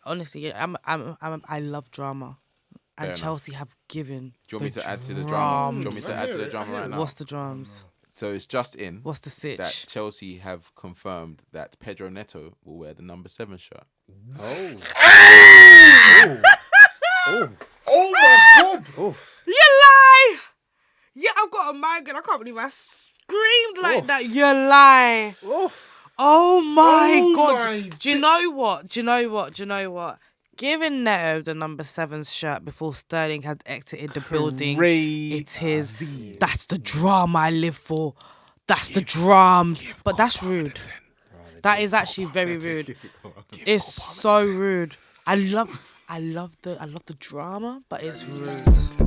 honestly, I love drama. And Chelsea have given. Do you want me to add to the drama? Do you want me to add to the drama right now? What's the drums? So it's just in. What's the sitch? That Chelsea have confirmed that Pedro Neto will wear the number 7 shirt. Oh my God! You lie! Yeah, I've got a migraine. I can't believe I screamed like that. You lie. Oh my God. Do you know what? Giving Neto the number 7's shirt before Sterling had exited the building. That's the drama I live for. That's the drums. But that's rude. That is actually very rude. It's so rude. I love the drama, but it's rude.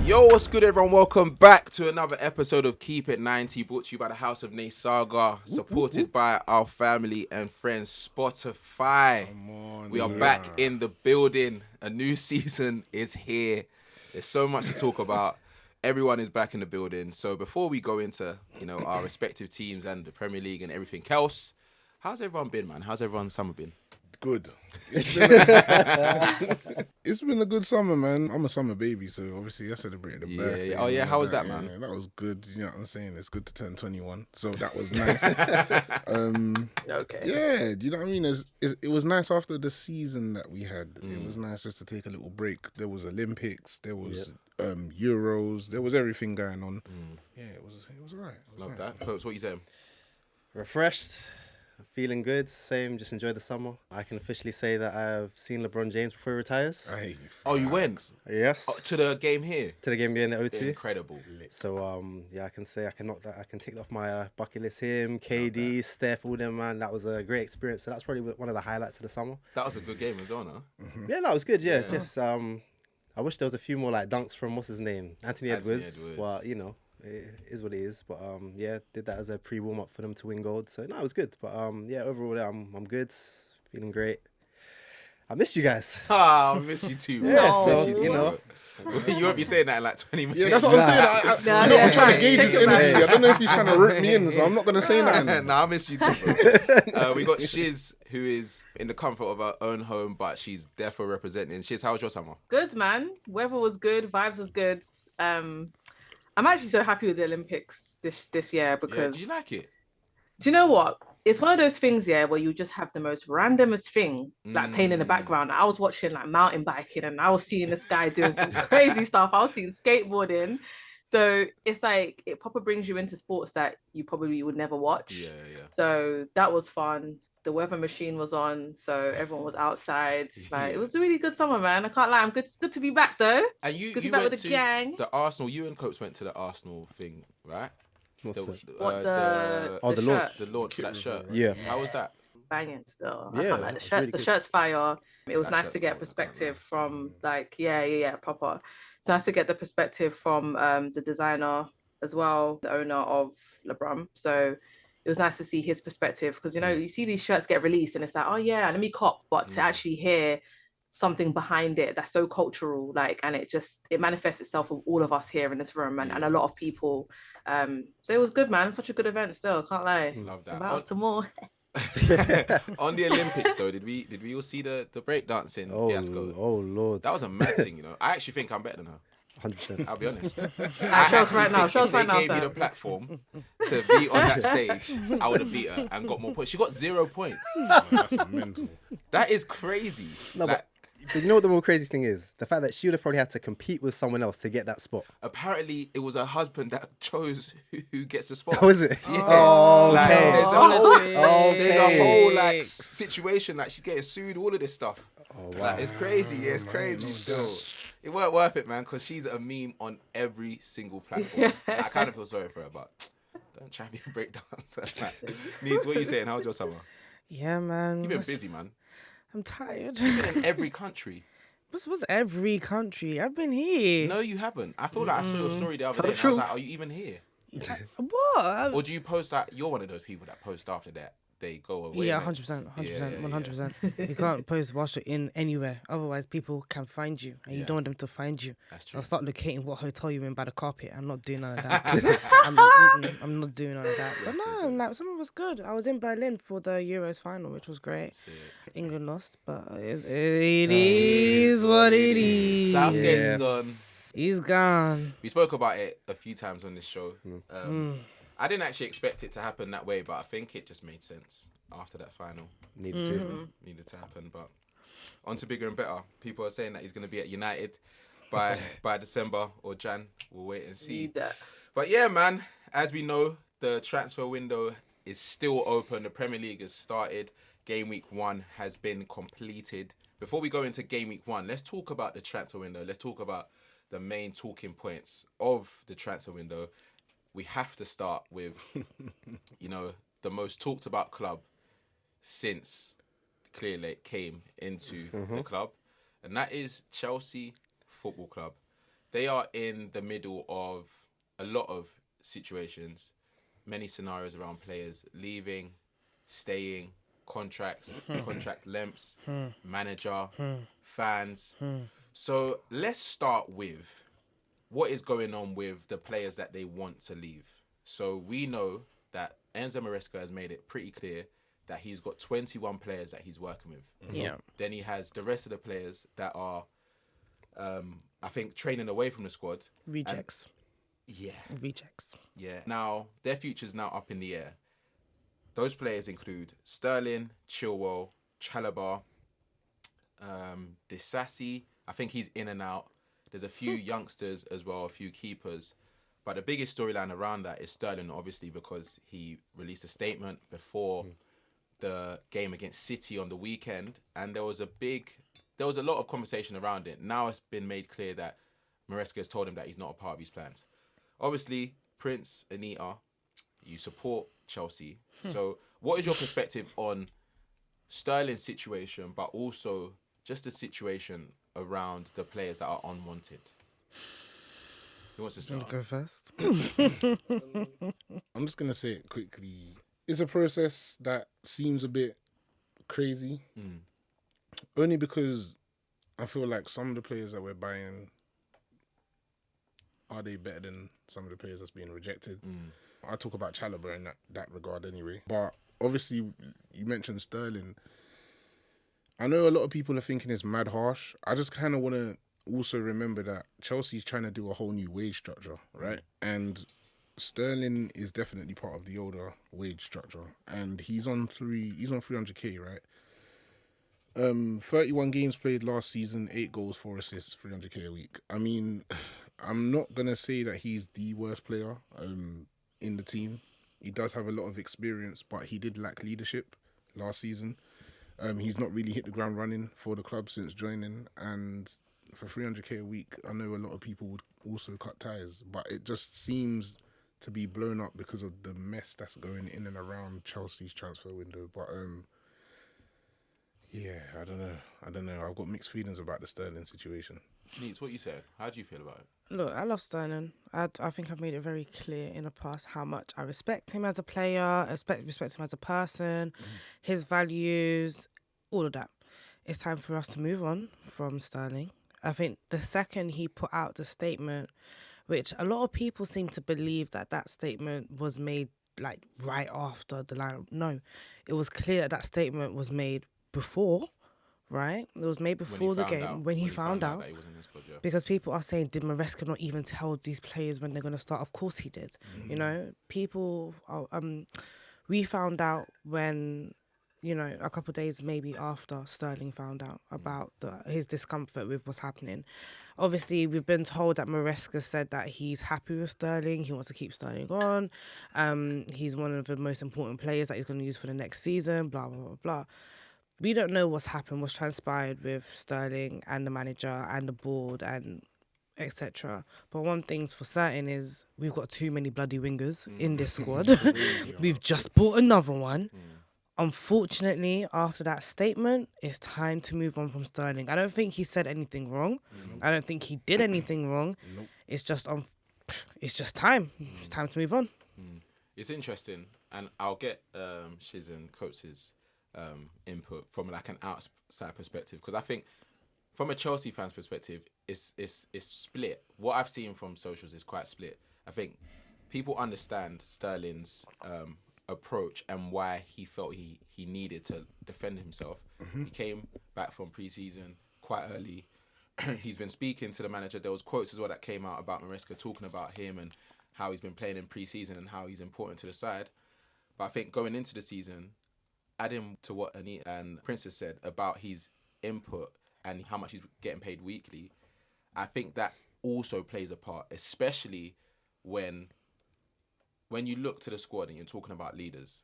Yo, what's good, everyone? Welcome back to another episode of Keep It 90, brought to you by the House of Nate Saga, supported by our family and friends, Spotify. We are back in the building. A new season is here. There's so much to talk about. Everyone is back in the building. So before we go into, our respective teams and the Premier League and everything else, how's everyone been, man? How's everyone's summer been? Good. It's been a good summer, man. I'm a summer baby, so obviously I celebrated the birthday. Oh, yeah. How was that, man? Yeah, that was good. You know what I'm saying? It's good to turn 21, so that was nice. Okay. Yeah, do you know what I mean? It was nice after the season that we had. It was nice just to take a little break. There was Olympics, there was Euros, there was everything going on. Yeah, it was alright. Love that. Folks, what you saying? Refreshed. Feeling good, same, just enjoy the summer. I can officially say that I've seen LeBron James before he retires. Oh, you went? Yes. To the game here? To the game here in the O2. Incredible. So, I can say I can knock that. I can tick off my bucket list. Him, KD, Steph, all them, man. That was a great experience. So that's probably one of the highlights of the summer. That was a good game as well, no? Yeah, no, it was good, yeah. Just, I wish there was a few more like dunks from, what's his name? Anthony Edwards. Well, it is what it is, but did that as a pre-warm-up for them to win gold. So no, it was good. But overall, I'm good, feeling great. I missed you guys. I miss you too. Yeah, so you won't be saying that in like 20 minutes. Yeah, that's what I'm saying. I'm trying to gauge his energy. I don't know if he's trying to rip me in, so I'm not going to say that. Nah, I miss you too, bro. We got Shiz, who is in the comfort of her own home, but she's therefore representing. Shiz, how was your summer? Good, man. Weather was good. Vibes was good. I'm actually so happy with the Olympics this year because... do you like it? Do you know what? It's one of those things, where you just have the most randomest thing, like playing in the background. I was watching like mountain biking and I was seeing this guy doing some crazy stuff. I was seeing skateboarding. So it's like, it proper brings you into sports that you probably would never watch. Yeah. So that was fun. The weather machine was on, so everyone was outside. Like, it was a really good summer, man. I can't lie. It's good to be back, though. And you good to be back with the gang. The Arsenal, you and Copes went to the Arsenal thing, right? What's the launch. The launch for that shirt. Yeah. How was that? Banging still. Yeah, I can't lie. The shirt, really the shirt's fire. It was That nice shirt's to get fire, perspective from proper. It's nice to get the perspective from the designer as well, the owner of LeBron. So it was nice to see his perspective because, you see these shirts get released and it's like, oh yeah, let me cop. But to actually hear something behind it that's so cultural, and it manifests itself with all of us here in this room and a lot of people. So it was good, man. Such a good event still, can't lie. Love that. About to more. On the Olympics though, did we all see the breakdancing fiasco? Oh Lord. That was a mad thing, I actually think I'm better than her. 100%. I'll be honest. Show us right now. If they gave me the platform to be on that stage, I would have beat her and got more points. She got 0 points. That's mental. That is crazy. No, but you know what the more crazy thing is? The fact that she would have probably had to compete with someone else to get that spot. Apparently, it was her husband that chose who gets the spot. Oh, is it? Yeah. Oh, There's a whole situation, she's getting sued, all of this stuff. Oh, wow. It's crazy. Yeah, it's crazy still. It weren't worth it, man, because she's a meme on every single platform. I kind of feel sorry for her, but don't try to be a breakdancer. Needs, what are you saying? How was your summer? Yeah, man. You've been busy, man. I'm tired. You've been in every country. What's every country? I've been here. No, you haven't. I feel like I saw your story the other day. And I was like, are you even here? What? Or do you post you're one of those people that post after that they go away. Yeah, 100%, 100%. You can't post whilst you're in anywhere. Otherwise, people can find you, and you don't want them to find you. That's true. They'll start locating what hotel you're in by the carpet. I'm not doing none of that. I'm not doing none of that. But no, like, some was good. I was in Berlin for the Euros final, which was great. England lost, but it is what it is. Southgate's gone. He's gone. We spoke about it a few times on this show. I didn't actually expect it to happen that way, but I think it just made sense after that final. Needed to happen. But on to bigger and better. People are saying that he's going to be at United by December or Jan. We'll wait and see. Need that. But yeah, man, as we know, the transfer window is still open. The Premier League has started. Game week 1 has been completed. Before we go into game week 1, let's talk about the transfer window. Let's talk about the main talking points of the transfer window. We have to start with, the most talked about club since Clear Lake came into the club, and that is Chelsea Football Club. They are in the middle of a lot of situations, many scenarios around players leaving, staying, contracts, contract lengths, manager, fans. So let's start with what is going on with the players that they want to leave. So we know that Enzo Maresca has made it pretty clear that he's got 21 players that he's working with. Yeah. Then he has the rest of the players that are, I think, training away from the squad. Rejects. Rejects. Yeah. Now, their future's now up in the air. Those players include Sterling, Chilwell, Chalobah, Disasi. I think he's in and out. There's a few youngsters as well, a few keepers. But the biggest storyline around that is Sterling, obviously, because he released a statement before the game against City on the weekend. And there was a lot of conversation around it. Now it's been made clear that Maresca has told him that he's not a part of his plans. Obviously, Prince, Anita, you support Chelsea. So what is your perspective on Sterling's situation, but also just the situation around the players that are unwanted? Who wants to start? Go first. I'm just going to say it quickly. It's a process that seems a bit crazy. Only because I feel like some of the players that we're buying, are they better than some of the players that's being rejected? I talk about Chalobah in that regard anyway. But obviously, you mentioned Sterling. I know a lot of people are thinking it's mad harsh. I just kind of want to also remember that Chelsea's trying to do a whole new wage structure, right? And Sterling is definitely part of the older wage structure, and he's on 300k, right? 31 games played last season, 8 goals, 4 assists, 300k a week. I mean, I'm not gonna say that he's the worst player in the team. He does have a lot of experience, but he did lack leadership last season. He's not really hit the ground running for the club since joining, and for 300k a week, I know a lot of people would also cut ties, but it just seems to be blown up because of the mess that's going in and around Chelsea's transfer window. But yeah, I don't know. I've got mixed feelings about the Sterling situation. Neats, what you said? How do you feel about it? Look, I love Sterling. I think I've made it very clear in the past how much I respect him as a player, respect him as a person, his values, all of that. It's time for us to move on from Sterling. I think the second he put out the statement, which a lot of people seem to believe that statement was made like right after the lineup. No, it was clear that statement was made before, right? It was made before the game when he found out. That he was in the squad, yeah. Because people are saying, did Maresca not even tell these players when they're going to start? Of course he did. You know, people are, we found out when, you know, a couple of days maybe after Sterling found out about his discomfort with what's happening. Obviously, we've been told that Maresca said that he's happy with Sterling. He wants to keep Sterling on. He's one of the most important players that he's going to use for the next season, blah, blah, blah, blah. We don't know what's happened, what's transpired with Sterling and the manager and the board and etc. But one thing's for certain is we've got too many bloody wingers in this squad. We've just bought another one. Unfortunately, after that statement, it's time to move on from Sterling. I don't think he said anything wrong. I don't think he did anything wrong. It's just time. It's time to move on. It's interesting, and I'll get Shiz and Coates' input from like an outside perspective, because I think from a Chelsea fan's perspective, it's split. What I've seen from socials is quite split. I think people understand Sterling's approach and why he felt he needed to defend himself. He came back from pre-season quite early. He's been speaking to the manager. There was quotes as well that came out about Maresca talking about him and how he's been playing in pre-season and how he's important to the side. But I think going into the season, adding to what Anita and Princess said about his input and how much he's getting paid weekly, I think that also plays a part, especially when you look to the squad and you're talking about leaders.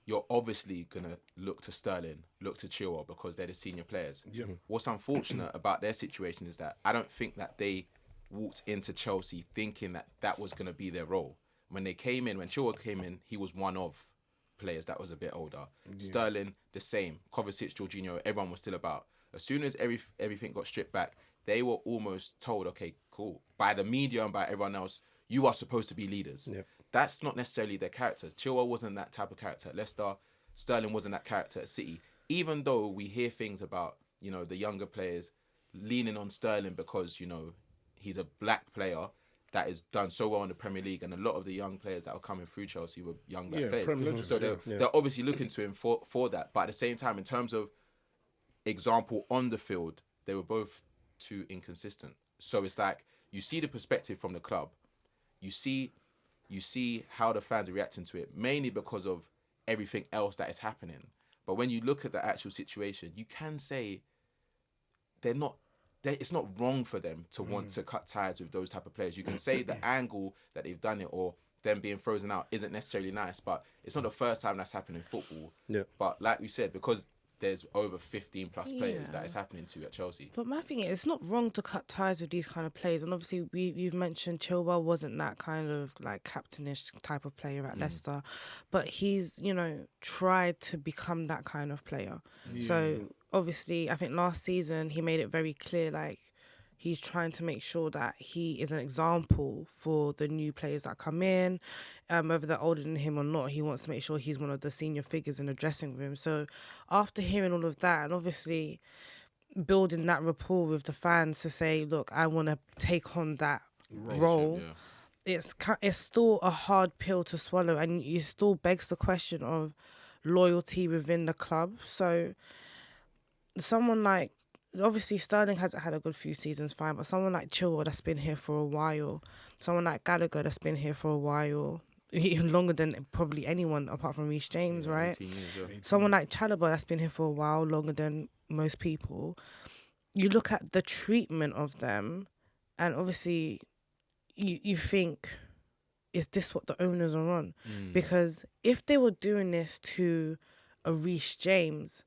You're obviously going to look to Sterling, look to Chilwell, because they're the senior players. Yeah. What's unfortunate about their situation is that I don't think that they walked into Chelsea thinking that that was going to be their role. When Chilwell came in, he was one of players that was a bit older. Yeah. Sterling, the same. Kovacic, Jorginho, everyone was still about. As soon as everything got stripped back, they were almost told, okay, cool, by the media and by everyone else, you are supposed to be leaders. Yeah. That's not necessarily their character. Chilwell wasn't that type of character at Leicester. Sterling wasn't that character at City. Even though we hear things about, the younger players leaning on Sterling because, he's a black player that has done so well in the Premier League, and a lot of the young players that were coming through Chelsea were young black players. So they're obviously looking to him for that. But at the same time, in terms of example on the field, they were both too inconsistent. So it's like, you see the perspective from the club. You see how the fans are reacting to it, mainly because of everything else that is happening. But when you look at the actual situation, you can say it's not wrong for them to want to cut ties with those type of players. You can say the angle that they've done it or them being frozen out isn't necessarily nice, but it's not the first time that's happened in football. Yeah. But like we said, because there's over 15 plus players that it's happening to at Chelsea. But my thing is, it's not wrong to cut ties with these kind of players. And obviously, you've mentioned Chilwell wasn't that kind of like captainish type of player at Leicester. But he's, tried to become that kind of player. Yeah. So obviously, I think last season, he made it very clear, like, he's trying to make sure that he is an example for the new players that come in, whether they're older than him or not. He wants to make sure he's one of the senior figures in the dressing room. So after hearing all of that, and obviously building that rapport with the fans to say, look, I want to take on that role, it's still a hard pill to swallow, and it still begs the question of loyalty within the club. So someone like, obviously Sterling hasn't had a good few seasons, fine, but someone like Chilwell that's been here for a while, someone like Gallagher that's been here for a while, even longer than probably anyone apart from Reece James, right? 18 years, someone like Chalobah that's been here for a while, longer than most people. You look at the treatment of them, and obviously you think, is this what the owners are on? Because if they were doing this to a Reece James,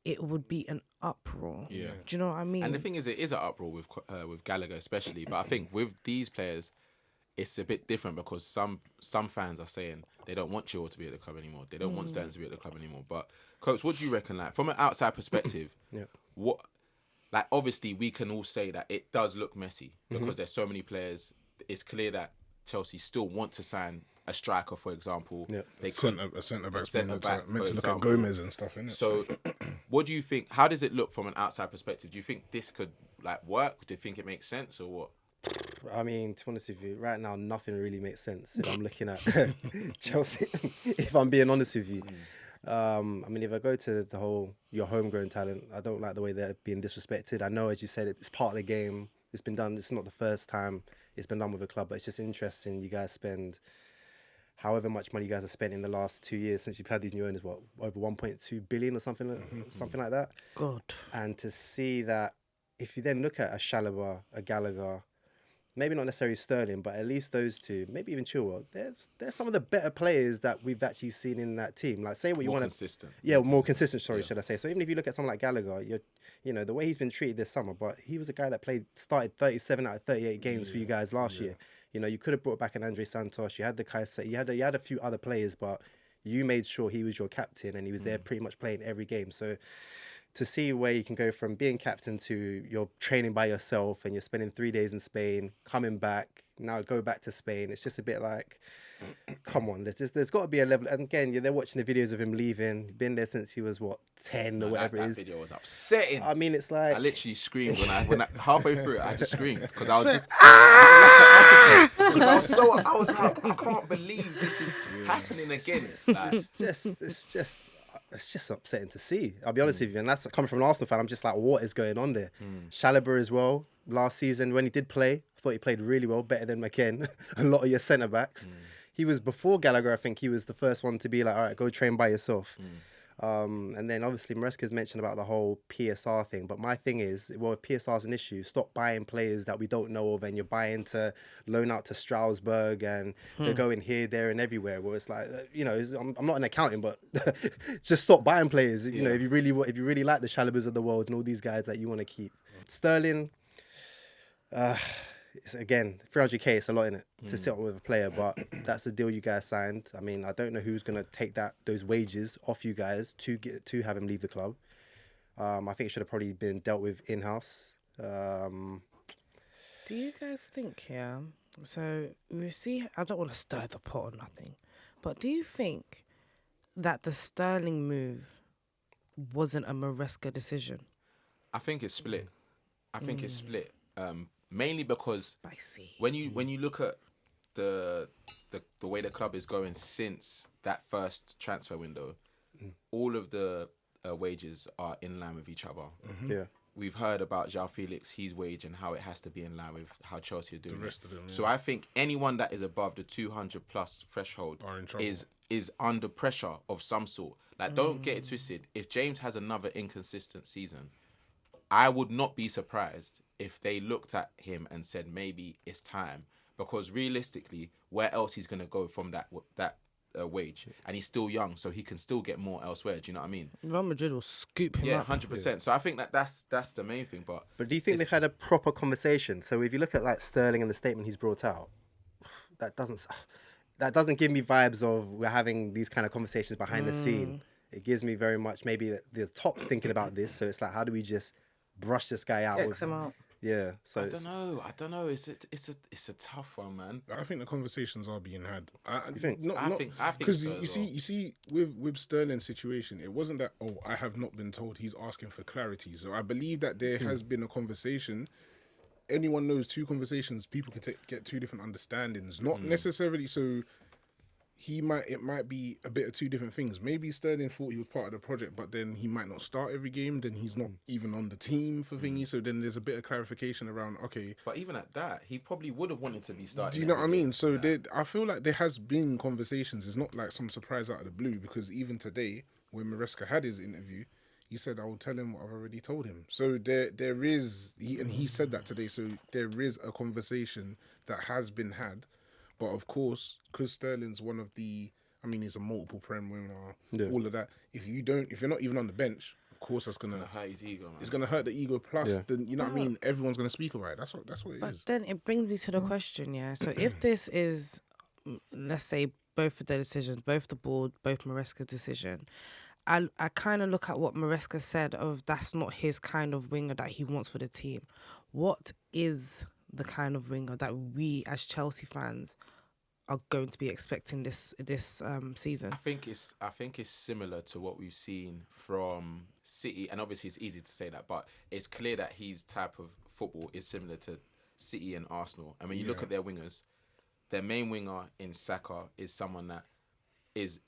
it would be an uproar. Yeah. Do you know what I mean? And the thing is, it is an uproar with Gallagher especially. But I think with these players, it's a bit different because some fans are saying they don't want Chilwell to be at the club anymore. They don't want Sterling to be at the club anymore. But Coach, what do you reckon? Like from an outside perspective, what? Like obviously we can all say that it does look messy because there's so many players. It's clear that Chelsea still want to sign a striker, for example. Yeah. A centre back meant to look at Gomez and stuff, innit? So, what do you think? How does it look from an outside perspective? Do you think this could work? Do you think it makes sense or what? I mean, to be honest with you, right now nothing really makes sense if I'm looking at Chelsea. If I'm being honest with you, I mean, if I go to the whole your homegrown talent, I don't like the way they're being disrespected. I know, as you said, it's part of the game. It's been done. It's not the first time it's been done with a club, but it's just interesting. You guys spend however much money you guys have spent in the last 2 years since you've had these new owners, what, over 1.2 billion or something like that. God. And to see that, if you then look at a Chalobah, a Gallagher, maybe not necessarily Sterling, but at least those two, maybe even Chilwell, they're some of the better players that we've actually seen in that team. Like, say what you want to... More consistent. Yeah, more consistent, should I say. So even if you look at someone like Gallagher, the way he's been treated this summer, but he was a guy that started 37 out of 38 games for you guys last year. You could have brought back an Andre Santos. You had the Kaiser. You had a few other players, but you made sure he was your captain and he was there pretty much playing every game. So to see where you can go from being captain to you're training by yourself and you're spending 3 days in Spain, coming back, now go back to Spain, it's just a bit like, come on, there's got to be a level. And again, they're watching the videos of him leaving. Been there since he was 10 or whatever it is. That video was upsetting. I mean, it's like I literally screamed when I halfway through it. I just screamed because I was just because I was like, I can't believe this is happening again. it's just upsetting to see. I'll be honest with you, and that's coming from an Arsenal fan. I'm just like, what is going on there? Chalobah as well. Last season when he did play, I thought he played really well, better than McKenn. A lot of your centre backs. He was before Gallagher. I think he was the first one to be like, all right, go train by yourself. And then obviously Maresca's mentioned about the whole PSR thing. But my thing is, well, if PSR's an issue, stop buying players that we don't know of, and you're buying to loan out to Strasbourg, and they're going here, there, and everywhere. Where it's like, I'm not an accountant, but just stop buying players. You know, if you really like the Chalobahs of the world and all these guys that you want to keep. Sterling. It's, again, 300k, it's a lot in it to sit on with a player, but that's the deal you guys signed. I mean, I don't know who's going to take those wages off you guys to have him leave the club. I think it should have probably been dealt with in-house. Do you guys think, so we see, I don't want to stir the pot or nothing, but do you think that the Sterling move wasn't a Maresca decision? I think it's split. Mainly because when you look at the way the club is going since that first transfer window, all of the wages are in line with each other. Yeah, we've heard about João Felix, his wage, and how it has to be in line with how Chelsea are doing The rest of them, So I think anyone that is above the 200 plus threshold Are in trouble. is under pressure of some sort. Like, don't get it twisted. If James has another inconsistent season, I would not be surprised if they looked at him and said maybe it's time, because realistically, where else he's going to go from that wage, and he's still young, so he can still get more elsewhere. Do you know what I mean? Real Madrid will scoop him up. 100%. So I think that's the main thing. But do you think they've had a proper conversation? So if you look at like Sterling and the statement he's brought out, that doesn't give me vibes of we're having these kind of conversations behind the scene. It gives me very much maybe the top's thinking about this. So it's like, how do we just brush this guy out? X him out. Yeah, so I don't know. It's a tough one, man. I think the conversations are being had. I think because so you see with Sterling's situation, it wasn't that I have not been told. He's asking for clarity. So I believe that there has been a conversation. Anyone knows 2 conversations, people can get 2 different understandings. Not necessarily so. It might be a bit of 2 different things. Maybe Sterling thought he was part of the project, but then he might not start every game. Then he's not even on the team for thingy. So then there's a bit of clarification around, okay. But even at that, he probably would have wanted to be starting. Do you know what I mean? So I feel like there has been conversations. It's not like some surprise out of the blue, because even today, when Maresca had his interview, he said, I will tell him what I've already told him. So there is, he said that today, so there is a conversation that has been had. But of course, because Sterling's one of the, he's a multiple Prem winner, all of that. If you're not even on the bench, of course that's gonna hurt his ego, man. It's gonna hurt the ego. Plus, then you know what I mean. Everyone's gonna speak about it. That's what it is. But then it brings me to the question, So if this is, let's say, both of their decisions, both the board, both Maresca's decision, I kind of look at what Maresca said of that's not his kind of winger that he wants for the team. What is the kind of winger that we as Chelsea fans are going to be expecting this season? I think it's similar to what we've seen from City, and obviously it's easy to say that, but it's clear that his type of football is similar to City and Arsenal. And when you look at their wingers, their main winger in Saka is someone that is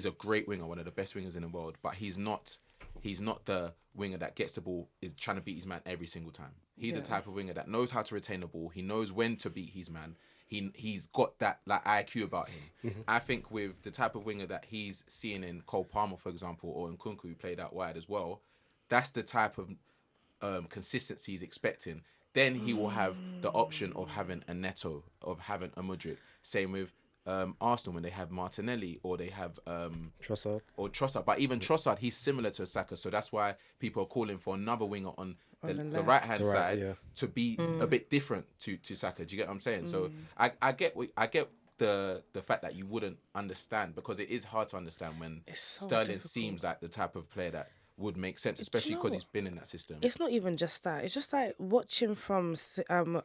a great winger, one of the best wingers in the world, but he's not the winger that gets the ball, is trying to beat his man every single time. He's the type of winger that knows how to retain the ball. He knows when to beat his man. He's got that like IQ about him. I think with the type of winger that he's seeing in Cole Palmer, for example, or in Nkunku, who played out wide as well, that's the type of consistency he's expecting. Then he will have the option of having a Neto, of having a Mudryk. Same with Arsenal when they have Martinelli, or they have Trossard. But even Trossard, he's similar to Saka, so that's why people are calling for another winger on the right hand side to be a bit different to Saka. Do you get what I'm saying? So I get the fact that you wouldn't understand, because it is hard to understand when Sterling seems like the type of player that would make sense, especially because he's been in that system. It's not even just that. It's just like watching from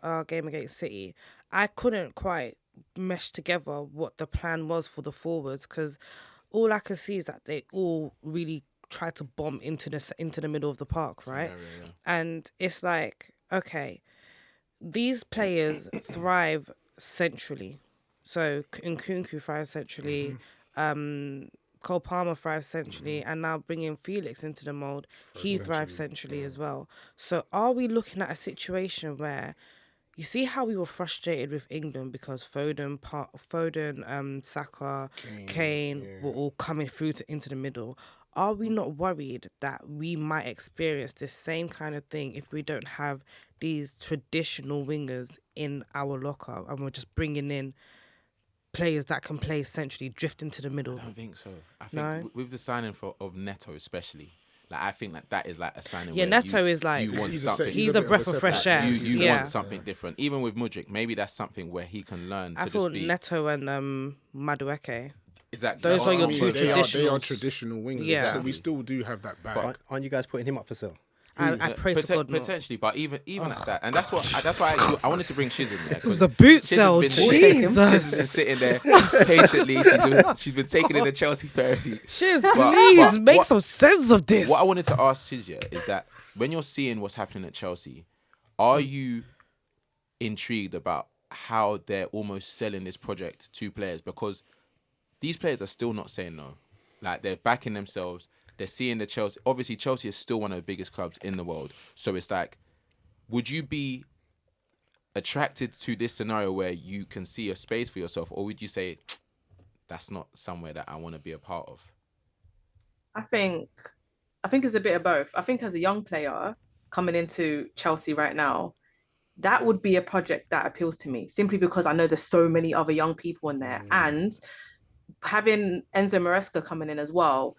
our game against City. I couldn't quite mesh together what the plan was for the forwards, because all I can see is that they all really tried to bomb into the middle of the park, right? And it's like, okay, these players thrive centrally. So Nkunku thrives centrally, Cole Palmer thrives centrally, and now bringing Felix into the mold, he thrives centrally as well. So are we looking at a situation where, you see how we were frustrated with England because Foden, Saka, Kane were all coming through into the middle? Are we not worried that we might experience this same kind of thing if we don't have these traditional wingers in our locker and we're just bringing in players that can play centrally, drift into the middle? I don't think so. I think with the signing of Neto especially, like I think that is like a signing. Yeah, where Neto is like, you want something. He's a breath of fresh air. You want something different. Even with Mudryk, maybe that's something where he can learn to just be. Neto and Madueke. Exactly. Those are your two traditionals. They are traditional wingers. Yeah. So we still do have that back. But aren't you guys putting him up for sale? I pray to God not. Potentially, but even at that, and that's why I wanted to bring Shiz in there. The boot sale, Jesus. Been sitting there patiently. She's been taking in the Chelsea therapy. Shiz, please make some sense of this. What I wanted to ask Shiz is that when you're seeing what's happening at Chelsea, are you intrigued about how they're almost selling this project to players? Because these players are still not saying no. Like, they're backing themselves. They're seeing the Chelsea. Obviously, Chelsea is still one of the biggest clubs in the world. So it's like, would you be attracted to this scenario where you can see a space for yourself? Or would you say, that's not somewhere that I want to be a part of? I think it's a bit of both. I think as a young player coming into Chelsea right now, that would be a project that appeals to me, simply because I know there's so many other young people in there. And having Enzo Maresca coming in as well,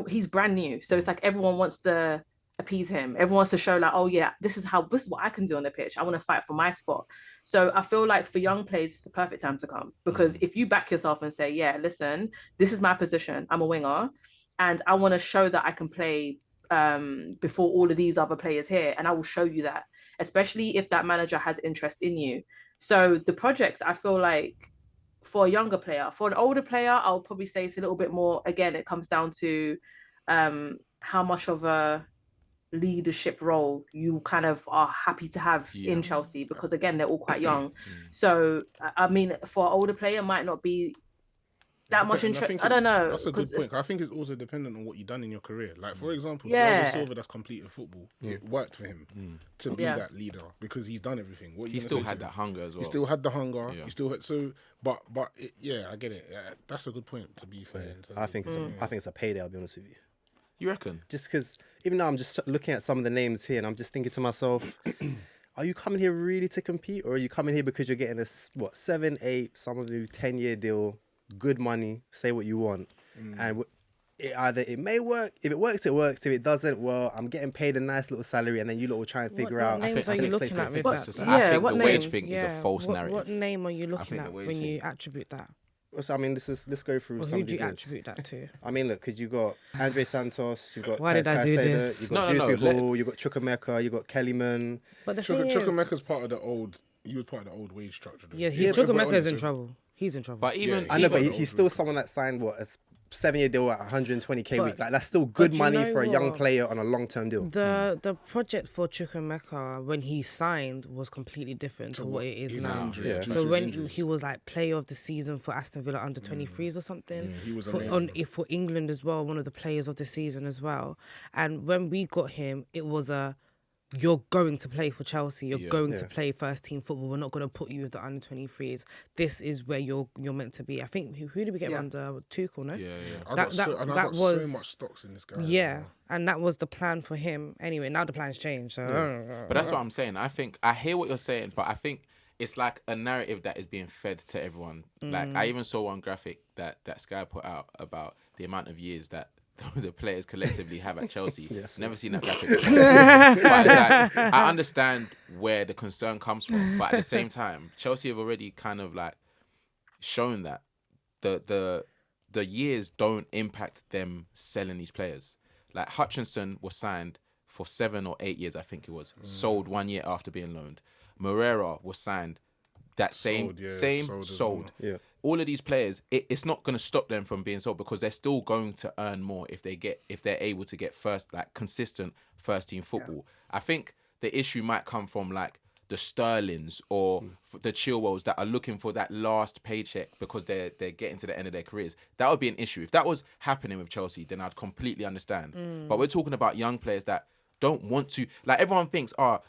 he's brand new, so it's like everyone wants to appease him. Everyone wants to show like, oh yeah, this is what I can do on the pitch. I want to fight for my spot. So I feel like for young players, it's the perfect time to come, because if you back yourself and say, yeah, listen, this is my position, I'm a winger, and I want to show that I can play before all of these other players here, and I will show you that, especially if that manager has interest in you. So the projects, I feel like, for a younger player. For an older player, I'll probably say it's a little bit more, again, it comes down to how much of a leadership role you kind of are happy to have in Chelsea, because again, they're all quite young. So, I mean, for an older player, might not be that much interest. I don't know. That's a good point. I think it's also dependent on what you've done in your career. Like, for example, Thiago Silva, that's completed football. It worked for him to be that leader because he's done everything. He still had that hunger as well. He still had the hunger. He still had I get it. That's a good point, to be fair. I think it's a payday, I'll be honest with you. You reckon? Just because, even though I'm just looking at some of the names here and I'm just thinking to myself, are you coming here really to compete, or are you coming here because you're getting a 7, 8, some of you 10-year deal, good money, say what you want, and it may work. If it works, it works. If it doesn't, well, I'm getting paid a nice little salary, and then you lot will try and figure out. What names are you looking at with that? I think the wage thing is a false narrative. What name are you looking at when you attribute that? So, I mean, let's go through some who of do these you names. attribute that to? I mean, look, because you got Andre Santos, you got Why did I do this? You got Hall, you got Chukwuemeka, you got Kellyman. But the thing is, Chukwuemeka's part of the old. He was part of the old wage structure. Yeah, Chukwuemeka's in trouble. He's in trouble. But even I know, but he's still someone that signed a 7-year deal at 120k a week. Like, that's still good money for a young player on a long-term deal. The project for Chukwuemeka when he signed was completely different to what it is now. So when he was like player of the season for Aston Villa under 23s or something, he was for England as well, one of the players of the season as well. And when we got him, it was you're going to play for Chelsea. You're going to play first team football. We're not going to put you with the under 23s. This is where you're meant to be. I think who did we get under Tuchel? No. I got so much stocks in this guy. Yeah, and that was the plan for him. Anyway, now the plan's changed. So. But that's what I'm saying. I hear what you're saying, but I think it's like a narrative that is being fed to everyone. Like, I even saw one graphic that Sky put out about the amount of years that the players collectively have at Chelsea. Never seen that graphic before. But it's like, I understand where the concern comes from, but at the same time, Chelsea have already kind of like shown that the years don't impact them selling these players. Like, Hutchinson was signed for 7 or 8 years, I think it was. Sold 1 year after being loaned. Moreira was signed that same sold. Yeah. All of these players, it's not going to stop them from being sold because they're still going to earn more if they're able to get consistent first team football. I think the issue might come from like the Sterlings or the Chilwells that are looking for that last paycheck because they're getting to the end of their careers. That would be an issue. If that was happening with Chelsea, then I'd completely understand. But we're talking about young players that don't want to. Like everyone thinks, oh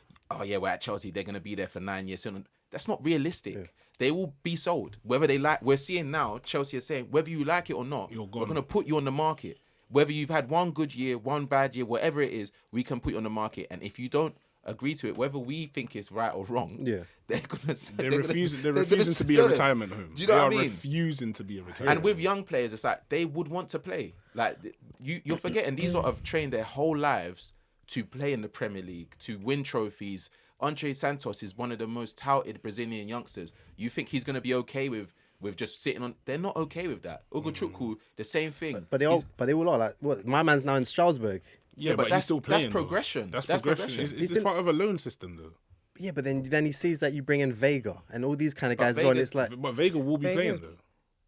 yeah, we're at Chelsea. They're going to be there for 9 years. That's not realistic. Yeah. They will be sold. Whether they like, we're seeing now, Chelsea are saying, whether you like it or not, we're going to put you on the market. Whether you've had one good year, one bad year, whatever it is, we can put you on the market. And if you don't agree to it, whether we think it's right or wrong, they're refusing to be a retirement home. Do you know what I mean? Refusing to be a retirement home. And with young players, it's like they would want to play. Like you're forgetting these lot have trained their whole lives to play in the Premier League, to win trophies. Andre Santos is one of the most touted Brazilian youngsters. You think he's going to be okay with just sitting on? They're not okay with that. Ugo Chukwu, the same thing. But they all are like, what? My man's now in Strasbourg. Yeah, but he's still playing. That's progression. That's progression. Is this part of a loan system though? Yeah, but then he sees that you bring in Vega and all these kind of guys on. It's like, but Vega will be playing though.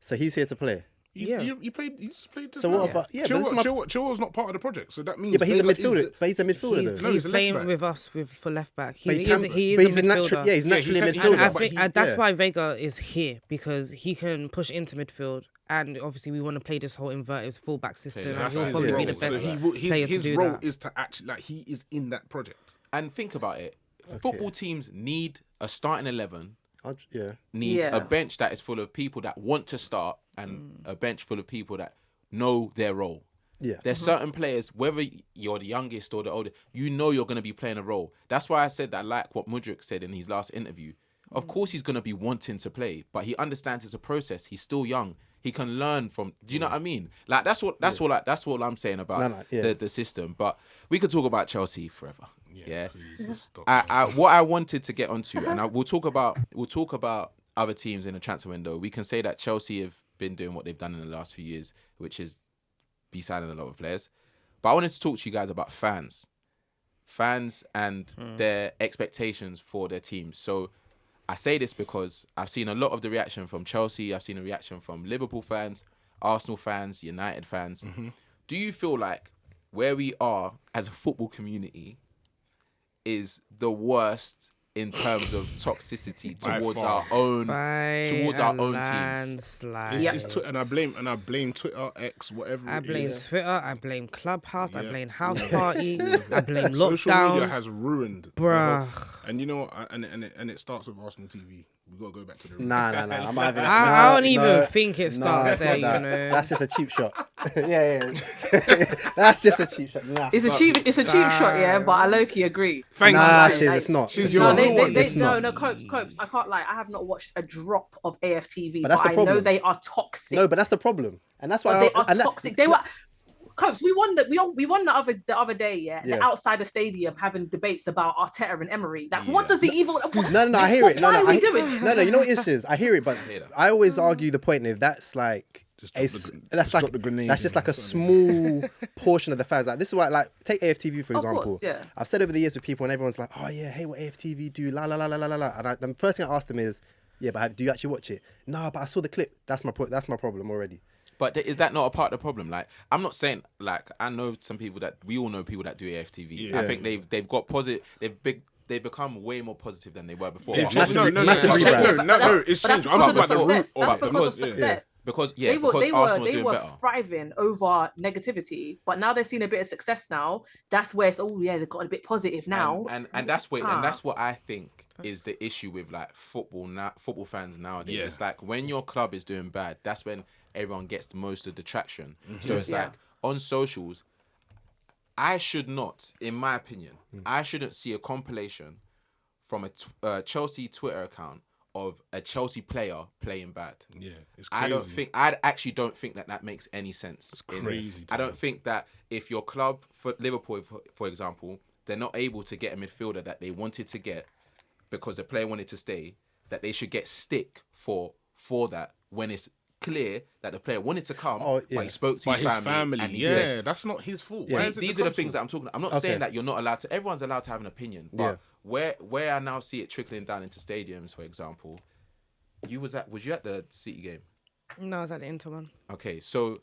So he's here to play. You just played. So what about? Yeah, Chilwell's not part of the project, so that means. Yeah, but he's a midfielder. He's a midfielder though. He's playing with us for left back. He is a He's midfielder. naturally a midfielder. And I think that's why Vega is here, because he can push into midfield. And obviously, we want to play this whole inverted fullback system. And he'll probably be the best player to do his role that. is to actually, like, he is in that project. And think about it. Football teams need a starting 11. Need Yeah. a bench that is full of people that want to start and a bench full of people that know their role. Yeah. There's certain players, whether you're the youngest or the older, you know you're going to be playing a role. That's why I said that, like what Mudryk said in his last interview. Of course he's going to be wanting to play, but he understands it's a process. He's still young. He can learn from. Do you know what I mean? Like that's what I'm saying about the system. But we could talk about Chelsea forever. Yeah. What I wanted to get onto, and we'll talk about other teams in the transfer window. We can say that Chelsea have been doing what they've done in the last few years, which is be signing a lot of players. But I wanted to talk to you guys about fans and their expectations for their teams. So I say this because I've seen a lot of the reaction from Chelsea. I've seen a reaction from Liverpool fans, Arsenal fans, United fans. Do you feel like where we are as a football community is the worst in terms of toxicity towards our own teams? And I blame Twitter, X, whatever. I blame Twitter. I blame Clubhouse. I blame House Party. I blame Social lockdown. media has ruined, bruh. And you know, and it starts with Arsenal TV. We gotta go back to the room. Nah. I don't even think it starts there. You know, that's just a cheap shot. yeah. That's just a cheap shot. Nah, It's a cheap shot, yeah. But I low-key agree. It's not. No, Copes. I can't lie. I have not watched a drop of AFTV, but I know they are toxic. No, but that's the problem, and that's why they are toxic. They were. Copes, we won the other day, yeah. And outside the stadium having debates about Arteta and Emery. Like, what does he even? No, I hear it. What are we doing? No, you know what it is? I hear it, but I always argue the point if that's like. That's just like a small portion of the fans. Like this is why, like, take AFTV for example. Course, yeah. I've said over the years with people, and everyone's like, "Oh yeah, hey, what AFTV do?" La la la la la la. And the first thing I ask them is, "Yeah, but do you actually watch it?" No, but I saw the clip. That's my problem already. But is that not a part of the problem? Like, I'm not saying, like, I know some people we all know people that do AFTV. Yeah. I think they've got positive. They've become way more positive than they were before. It's changed. I'm talking about the root of it. Because of success. Because they Arsenal were better. thriving over negativity, but now they're seeing a bit of success now. That's where it's they've got a bit positive now. And that's what I think is the issue with like football fans nowadays. It's like when your club is doing bad, that's when everyone gets most of the traction. So it's like on socials, I should not, in my opinion, I shouldn't see a compilation from a Chelsea Twitter account of a Chelsea player playing bad. Yeah, it's crazy. I actually don't think that makes any sense. It's crazy. I don't think that if your club, for Liverpool, for example, they're not able to get a midfielder that they wanted to get because the player wanted to stay, that they should get stick for that when it's clear that the player wanted to come, but he spoke to his family. And he said, that's not his fault. Yeah. These are the things that I'm talking about. I'm not saying that you're not allowed to. Everyone's allowed to have an opinion, but where I now see it trickling down into stadiums, for example, was you at the City game? No, I was at the Inter one. Okay, so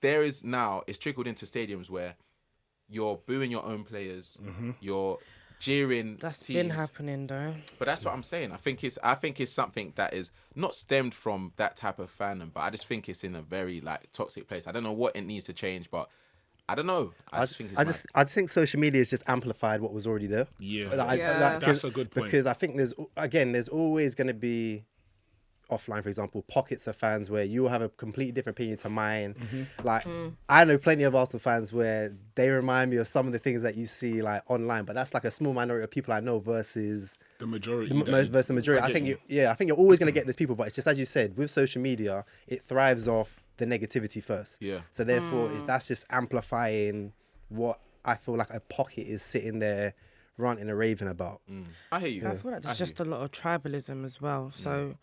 there is now, it's trickled into stadiums where you're booing your own players, you're jeering That's teams. been happening though. But that's what I'm saying. I think it's something that is not stemmed from that type of fandom, but I just think it's in a very like toxic place. I don't know what it needs to change, but I don't know. I just think social media has just amplified what was already there. Yeah, That's a good point. Because I think there's always going to be offline, for example, pockets of fans where you will have a completely different opinion to mine. I know plenty of Arsenal fans where they remind me of some of the things that you see like online, but that's like a small minority of people I know versus the majority. Versus the majority. I think you're always going to get those people, but it's just as you said, with social media, it thrives off the negativity first. Yeah. So therefore, that's just amplifying what I feel like a pocket is sitting there ranting and raving about. I hear you. I feel like there's just a lot of tribalism as well. So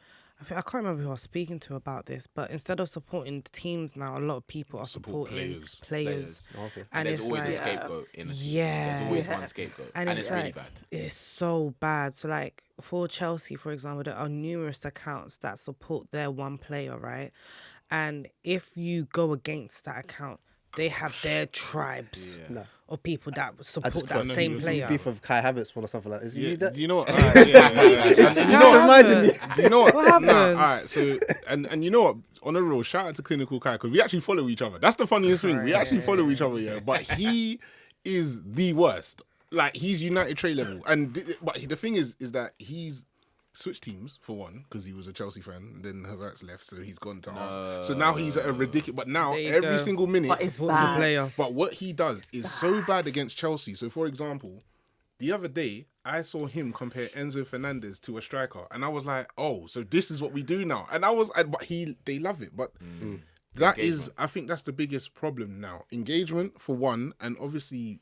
I can't remember who I was speaking to about this, but instead of supporting the teams now, a lot of people are supporting players. Okay. And there's it's always like, a scapegoat in a team. Yeah. There's always one scapegoat. And it's really bad. It's so bad. So like for Chelsea, for example, there are numerous accounts that support their one player, right? And if you go against that account, they have their tribes of people that support that same player. Beef of Kai Havertz one or something like that. Do you know what? Do you know what? What happened? All right. So and you know what? On a real shout out to Clinical Kai because we actually follow each other. That's the funniest thing. We actually follow each other. Yeah, but he is the worst. Like he's United trade level, but the thing is that he's switched teams for one because he was a Chelsea fan. Then Havertz left, so he's gone to us. So now he's at a ridiculous. But now every single minute, but it's bad. Player. But what he does is so bad against Chelsea. So for example, the other day I saw him compare Enzo Fernandez to a striker, and I was like, oh, so this is what we do now. And but they love it, but. That is, I think that's the biggest problem now. Engagement for one, and obviously,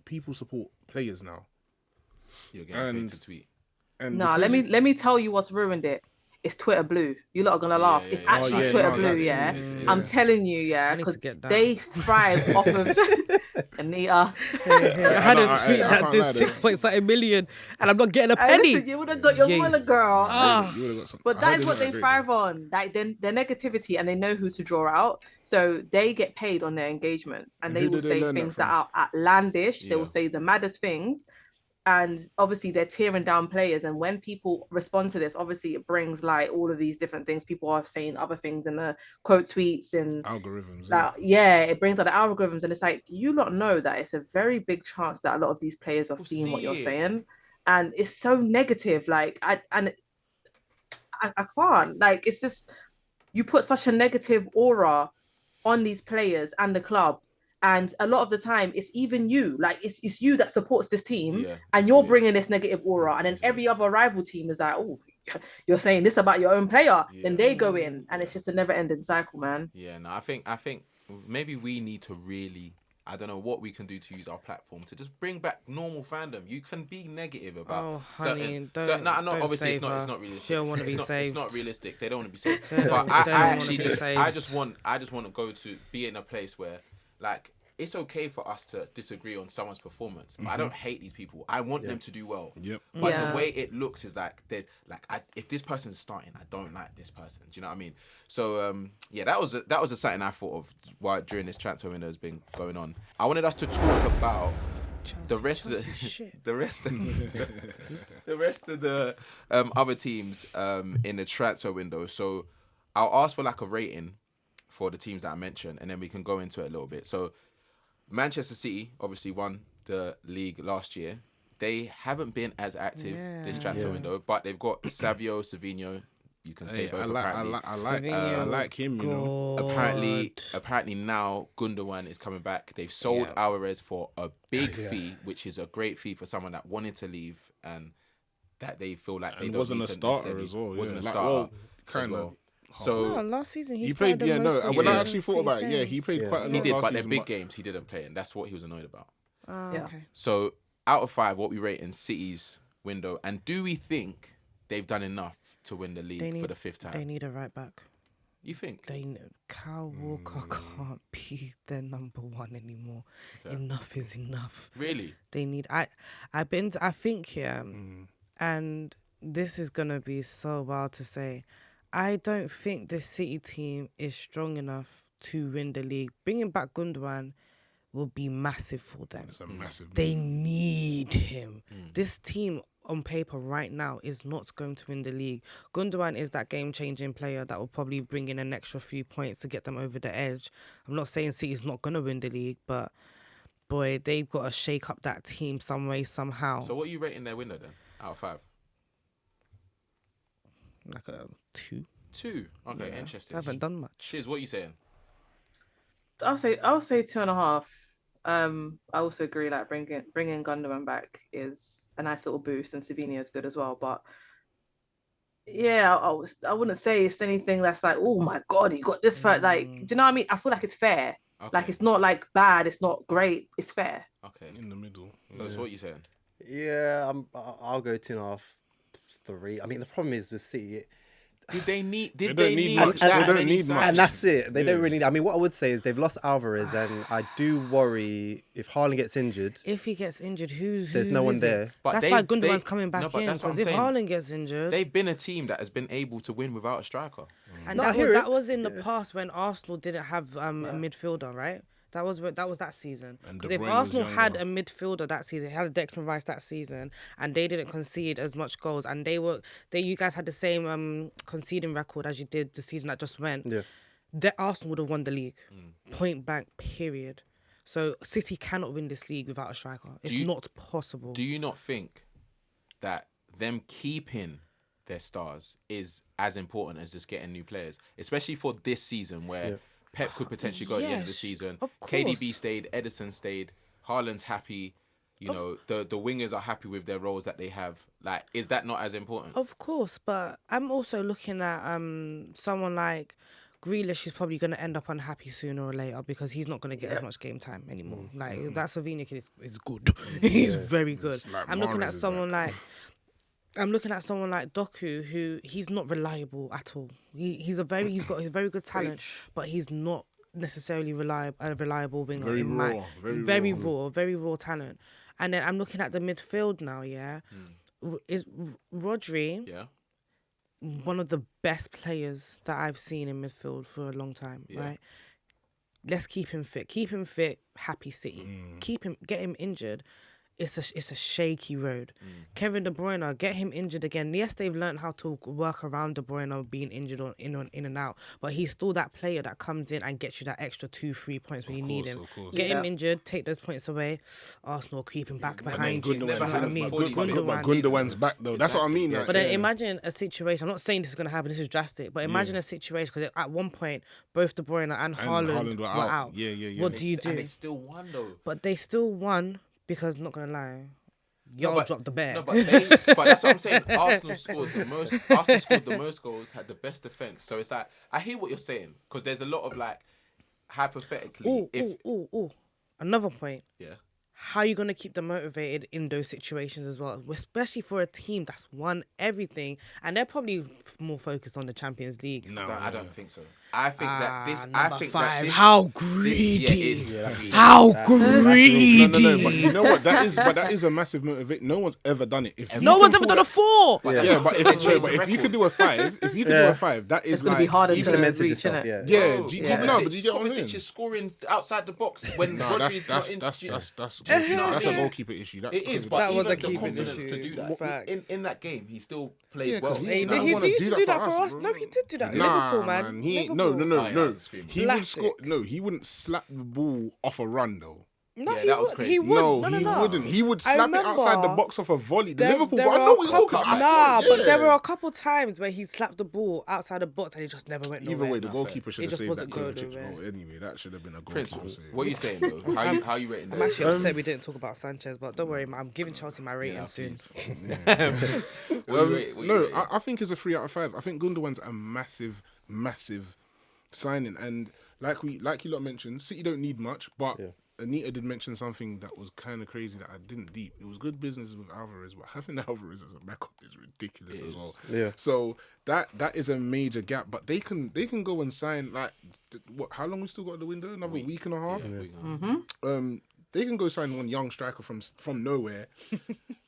people support players now. You're getting paid to tweet. Let me tell you what's ruined it. It's Twitter Blue. You lot are gonna laugh. It's actually Twitter Blue, I'm telling you, because they thrive off of Anita. I had a tweet that did 6.7 million, and I'm not getting a penny. Listen, you would have got your winner, girl. But that is what they thrive though. on. Like their negativity, and they know who to draw out. So they get paid on their engagements, and they will say things that are outlandish. They will say the maddest things. And obviously they're tearing down players. And when people respond to this, obviously it brings like all of these different things. People are saying other things in the quote tweets and algorithms. It brings out the algorithms. And it's like, you lot know that it's a very big chance that a lot of these players are seeing what you're saying. And it's so negative. Like, I can't. Like, it's just, you put such a negative aura on these players and the club. And a lot of the time, it's even you. Like, it's you that supports this team, and you're bringing this negative aura. And then every other rival team is like, oh, you're saying this about your own player. Then they go in, and it's just a never-ending cycle, man. Yeah, no, I think maybe we need to really, I don't know what we can do to use our platform to just bring back normal fandom. You can be negative about honey, certain. Obviously, it's not realistic. She don't want to be saved. It's not realistic. They don't want to be saved. But I just want to go to be in a place where, like, it's okay for us to disagree on someone's performance, but I don't hate these people. I want them to do well. But the way it looks is like there's like if this person's starting, I don't like this person. Do you know what I mean? So that was something I thought of while during this transfer window has been going on. I wanted us to talk about the rest of the other teams in the transfer window. So I'll ask for like a rating for the teams that I mentioned, and then we can go into it a little bit. So Manchester City obviously won the league last year. They haven't been as active this transfer window, but they've got Savio, Savinho. You can say both. I like him. You know, apparently now Gundogan is coming back. They've sold Alvarez for a big fee, which is a great fee for someone that wanted to leave and that they feel like they don't wasn't a starter as well. Wasn't a starter, kind of. So last season he played. When I actually thought about it, he played quite a lot. He did, last but season, their big games he didn't play, and that's what he was annoyed about. Okay. So out of 5, what we rate in City's window, and do we think they've done enough to win the league for the 5th time? They need a right back. You think? Kyle Walker can't be their number 1 anymore. Okay. Enough is enough. Really? They need. And this is going to be so wild to say. I don't think this City team is strong enough to win the league. Bringing back Gundogan will be massive for them. It's a massive They move. need him. This team on paper right now is not going to win the league. Gundogan is that game-changing player that will probably bring in an extra few points to get them over the edge. I'm not saying City's not going to win the league, but boy, they've got to shake up that team some way, somehow. So what are you rating their window then, out of 5? Like a 2. 2? Okay, Yeah. interesting. I haven't done much. Cheers, what are you saying? I'll say 2.5. I also agree. Like bringing Gundogan back is a nice little boost, and Savini is good as well. But yeah, I wouldn't say it's anything that's like, oh my god, he got this for like. Do you know what I mean? I feel like it's fair. Okay. Like it's not like bad. It's not great. It's fair. Okay. In the middle. So what are you saying? Yeah, I'll go 2.5, 3. I mean, the problem is with City. Did they need? They Did don't they need need? much. that They don't many need much. signings? And that's it. They don't Yeah. really. I mean, what I would say is they've lost Alvarez, and I do worry if Haaland gets injured. If he gets injured, There's no one there. But That's they- why Gundogan's they- coming back no, but in. that's what Because if I'm saying. Haaland gets injured, They've been a team that has been able to win without a striker. and No, I hear that it. was in the past when Arsenal didn't have a midfielder, right? That was that season. And Because De if Bruyne was Arsenal had younger. a midfielder that season, had a Declan Rice that season, and they didn't concede as much goals, and you guys had the same conceding record as you did the season that just went. Yeah. Arsenal would have won the league, point blank, period. So City cannot win this league without a striker. It's not possible. Do you not think that them keeping their stars is as important as just getting new players, especially for this season where Pep could potentially go at the end of the Yes, season? of KDB course. stayed, Edison stayed, Haaland's happy. You know, the wingers are happy with their roles that they have. Like, is that not as important? Of course, but I'm also looking at someone like Grealish is probably going to end up unhappy sooner or later because he's not going to get as much game time anymore. Like, that Slovenia kid is good. He's very good. like I'm looking Mahrez at is someone like... I'm looking at someone like Doku, who he's not reliable at all. He's got his very good talent, but he's not necessarily a reliable winger. Very in raw, my, very very raw talent. And then I'm looking at the midfield now. Yeah, is Rodri Yeah. one of the best players that I've seen in midfield for a long time, right? Let's keep him fit. Keep him fit, happy City. Get him injured. It's a shaky road. Kevin De Bruyne, get him injured again. Yes, they've learned how to work around De Bruyne being injured in and out, but he's still that player that comes in and gets you that extra 2-3 points when you need him. Of course. Get him injured, take those points away. Arsenal keep him back behind you. Gundogan- You know what I mean? Fully fit. Gundogan. Gundogan's back though. That's what I mean. Exactly, like, But then yeah. imagine a situation. I'm not saying this is going to happen. This is drastic. But imagine a situation because at one point both De Bruyne and Haaland were out. Yeah. What do you And do? they still won though. But they still won because, not gonna lie, y'all dropped the bag. No, but that's what I'm saying. Arsenal scored the most goals, had the best defense. So it's like, I hear what you're saying because there's a lot of like, hypothetically, Ooh. Another point. yeah. How are you going to keep them motivated in those situations as well? Especially for a team that's won everything. And they're probably more focused on the Champions League. No, I don't think so. I think that this. I Number think 5. that this. How This, greedy. yeah, it is. greedy. How No, greedy. but you know what? That is a massive motivation. No one's ever done it. If you No can one's ever pull done that- a 4. But that's Yeah, what but I'm saying, if you could do a 5, that is It's gonna like be harder even- to cemented reach, yourself, innit? yeah. Yeah, Bro, do you yeah. no, but do you get what I'm Kovacic saying? is scoring outside the box when No, Rodri's not in. that's you know that's what I that's a mean? goalkeeper issue. It is, but That was even a the keeping confidence issue. to do that Facts. in that game, he still played Yeah, well. 'cause he- Hey, don't he wanna used do to that do that for for us, us. bro. No, he did do that. Nah, Liverpool, man. No, Liverpool. He would Classic. score. No, he wouldn't slap the ball off a run though. No, Yeah, he that was would. crazy. He would. No, No, he no. wouldn't. He would I slap it outside the remember box off a volley. The There- Liverpool, there I know were what a you're talking couple- about. Nah, but there were Yeah. a couple times where he slapped the ball outside the box and he just never went nowhere. Either way, the goalkeeper should It have just saved that wasn't going Kovacic nowhere. goal. Anyway, that should have been a Prince, goalkeeper save. what are you saying though? How you rating I'm that? actually upset we didn't talk about Sanchez, but don't worry, man. I'm giving Chelsea my rating Yeah, soon. I think it's a 3 out of 5. I think Gundogan's a massive signing, and like you lot mentioned, City don't need much, but Anita did mention something that was kind of crazy that I didn't deep. It was good business with Alvarez, but having Alvarez as a backup is ridiculous as well. Yeah. So that is a major gap, but they can go and sign like how long we still got the window? Another week and a half. they can go sign one young striker from nowhere,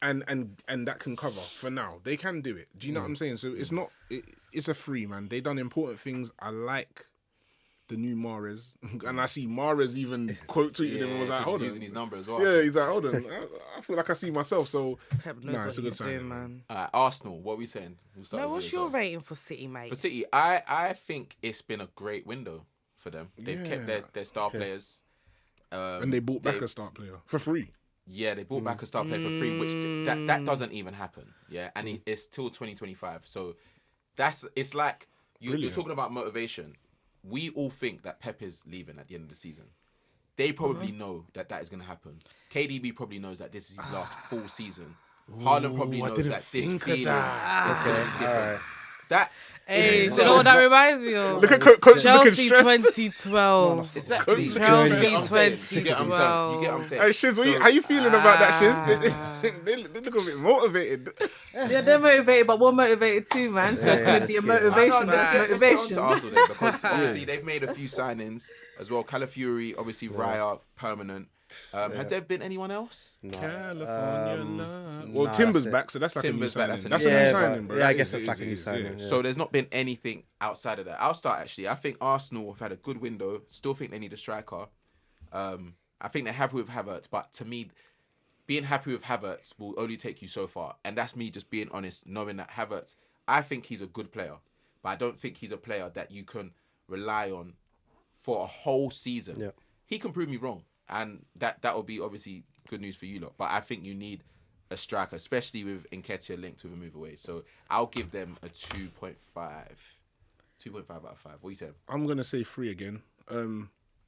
and that can cover for now. They can do it. Do you know what I'm saying? So it's not. It's a free, man. They done important things. I like the new Mahrez, and I see Mahrez even quote tweeted him and was like, "Hold on." Using his number as well. Yeah, he's like, "Hold on." I feel like I see myself. So Pep knows it's a what good he's sign, doing, man. Arsenal. What are we saying? No, what's your rating for City, mate? For City? I think it's been a great window for them. They've kept their star players. And they bought back a start player for free. Yeah, they bought back a star player for free, which that doesn't even happen. Yeah, and it's till 2025. So it's like you're talking about motivation. We all think that Pep is leaving at the end of the season. They probably know that is going to happen. KDB probably knows that this is his last full season. Haaland probably knows that this feeling is going to be different. Alright. That Hey, do you know what that reminds me of? Look at Coach looking Chelsea stressed. 2012. Exactly. Chelsea You get what I'm saying? You get what I'm 2012. saying? You get what I'm saying? Hey, Shiz, how you feeling about that, Shiz? They look a bit motivated. Yeah, they're motivated, but we're motivated too, man. So it's going to be a motivation. Let's get on Motivation. to Arsenal then, because obviously they've made a few signings as well. Calafiori, obviously Raya, permanent. Has there been anyone else? No. California love. Well, nah, Timber's that's it. back, so that's like Timber's a new back, signing. that's That's a a new new signing. signing, bro. Yeah, I That guess is- that's like a new is, signing, yeah. yeah. So there's not been anything outside of that. I'll start actually. I think Arsenal have had a good window. Still think they need a striker. I think they're happy with Havertz, but to me, being happy with Havertz will only take you so far. And that's me just being honest, knowing that Havertz, I think he's a good player, but I don't think he's a player that you can rely on for a whole season. Yeah. He can prove me wrong, and that will be obviously good news for you lot. But I think you need a striker, especially with Nketiah linked with a move away. So I'll give them a 2.5. 2.5 out of 5. What are you saying? I'm going to say 3 again.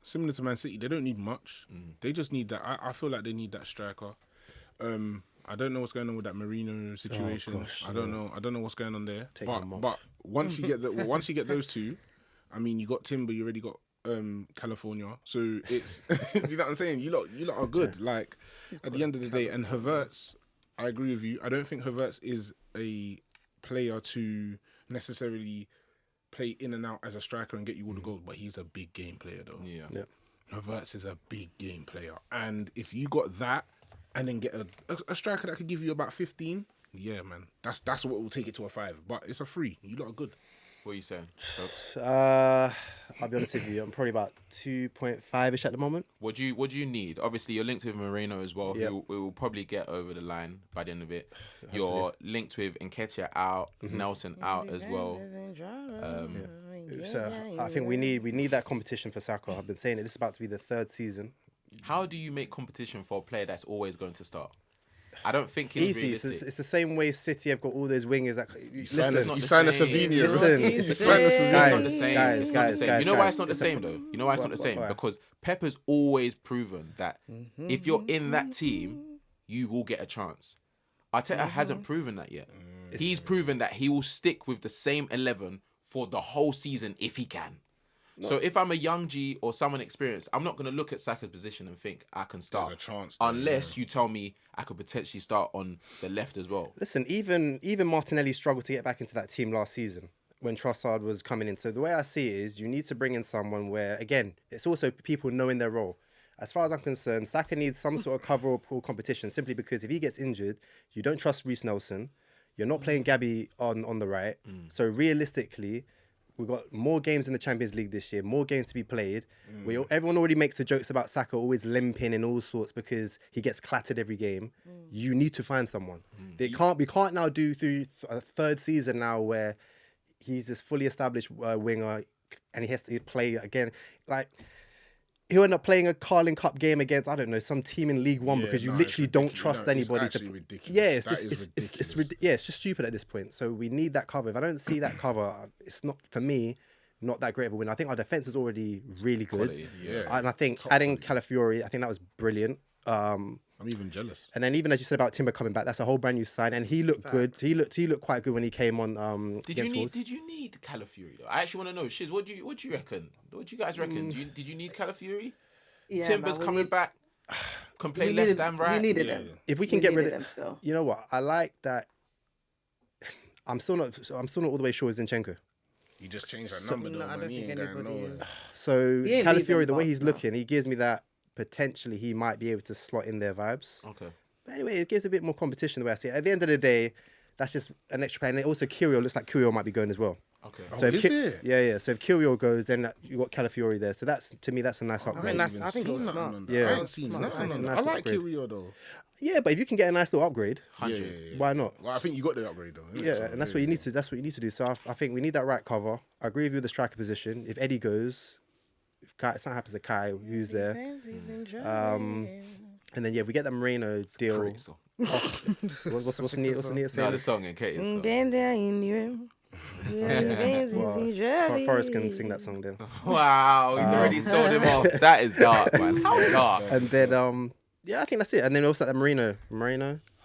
Similar to Man City, they don't need much. They just need that. I feel like they need that striker. I don't know what's going on with that Marino situation. gosh, I don't know. I don't know what's going on there. Take them off. But once you get once you get those two, I mean, you got Timber. You already got California. So it's you know what I'm saying. You lot are good. Like at the end of the day, and Havertz, I agree with you. I don't think Havertz is a player to necessarily play in and out as a striker and get you all the goals, but he's a big game player though. Yeah. Havertz is a big game player, and if you got that, and then get a striker that could give you about 15, yeah, man, that's what will take it to a 5. But it's a 3. You lot are good. What are you saying? I'll be honest with you. I'm probably about 2.5ish at the moment. What do you need? Obviously, you're linked with Moreno as well, Yep. who will probably get over the line by the end of it. You're linked with Nketiah out, Nelson out as well. So I think we need that competition for Saka. I've been saying it. This is about to be the 3rd season. How do you make competition for a player that's always going to start? I don't think it's Easy. realistic. It's the same way City have got all those wingers. That You not sign the a same. Savinho. Listen, bro. it's You the sign a same. Savinho. It's not the same. Guys, It's not the same. You know why it's not the guys. same though? You know why it's not the same? Why? Because Pepper's always proven that if you're in that team, you will get a chance. Arteta hasn't proven that yet. He's proven that he will stick with the same 11 for the whole season if he can. So if I'm a young G or someone experienced, I'm not going to look at Saka's position and think I can start. There's a chance there, unless you tell me I could potentially start on the left as well. Listen, even Martinelli struggled to get back into that team last season when Trossard was coming in. So the way I see it is you need to bring in someone where, again, it's also people knowing their role. As far as I'm concerned, Saka needs some sort of cover or pull competition simply because if he gets injured, you don't trust Reece Nelson. You're not playing Gabby on the right. So realistically, we've got more games in the Champions League this year, more games to be played. Everyone already makes the jokes about Saka always limping and all sorts because he gets clattered every game. You need to find someone. We can't now do through a 3rd season now where he's this fully established winger and he has to play again. Like, he'll end up playing a Carling Cup game against, I don't know, some team in League One because you literally don't trust anybody. It's actually ridiculous. Yeah, it's That just is it's ridiculous. it's just stupid at this point. So we need that cover. If I don't see that cover, it's not for me. Not that great of a win. I think our defense is already really good, Quality, yeah. and I think Top adding quality. Calafiori, I think that was brilliant. I'm even jealous. And then even as you said about Timber coming back, that's a whole brand new sign, and he looked good. He looked quite good when he came on. Against Wolves. Did you need Calafiori though? I actually want to know, Shiz, what do you reckon? What do you guys reckon? Did you need Calafiori? Yeah, Timber's man, coming back. Can play we left needed, and right. We needed him. If we can get rid of him still. you know what? I like that. I'm still not all the way sure it's Zinchenko. You just changed that number though, no, I man. don't He think ain't going anybody nowhere. is. So He ain't Calafiori, leaving, the way but he's no. looking, he gives me that potentially he might be able to slot in their vibes. Okay. But anyway, it gives a bit more competition the way I see it. At the end of the day, that's just an extra player. And also, Kyrgios looks like Kyrgios might be going as well. Okay. So is it? Yeah. So if Kyrgios goes, then you got Calafiori there. So that's, to me, that's a nice upgrade. I think it was smart. Yeah. I ain't seen That's nothing a on nice that. I like upgrade. Kyrgios though. Yeah, but if you can get a nice little upgrade, 100. why not? Well, I think you got the upgrade though. innit? Yeah, So, and that's what you need to. That's what you need to do. So I think we need that right cover. I agree with you with the striker position. If Eddie goes, if something happens to Kai, who's there? And then we get that Moreno deal. Great song. What's Anita saying? No, the song and Katie's song. Forrest can sing that song then. Wow, he's already sold him off. That is dark, man. How dark. And then I think that's it. And then also that Moreno.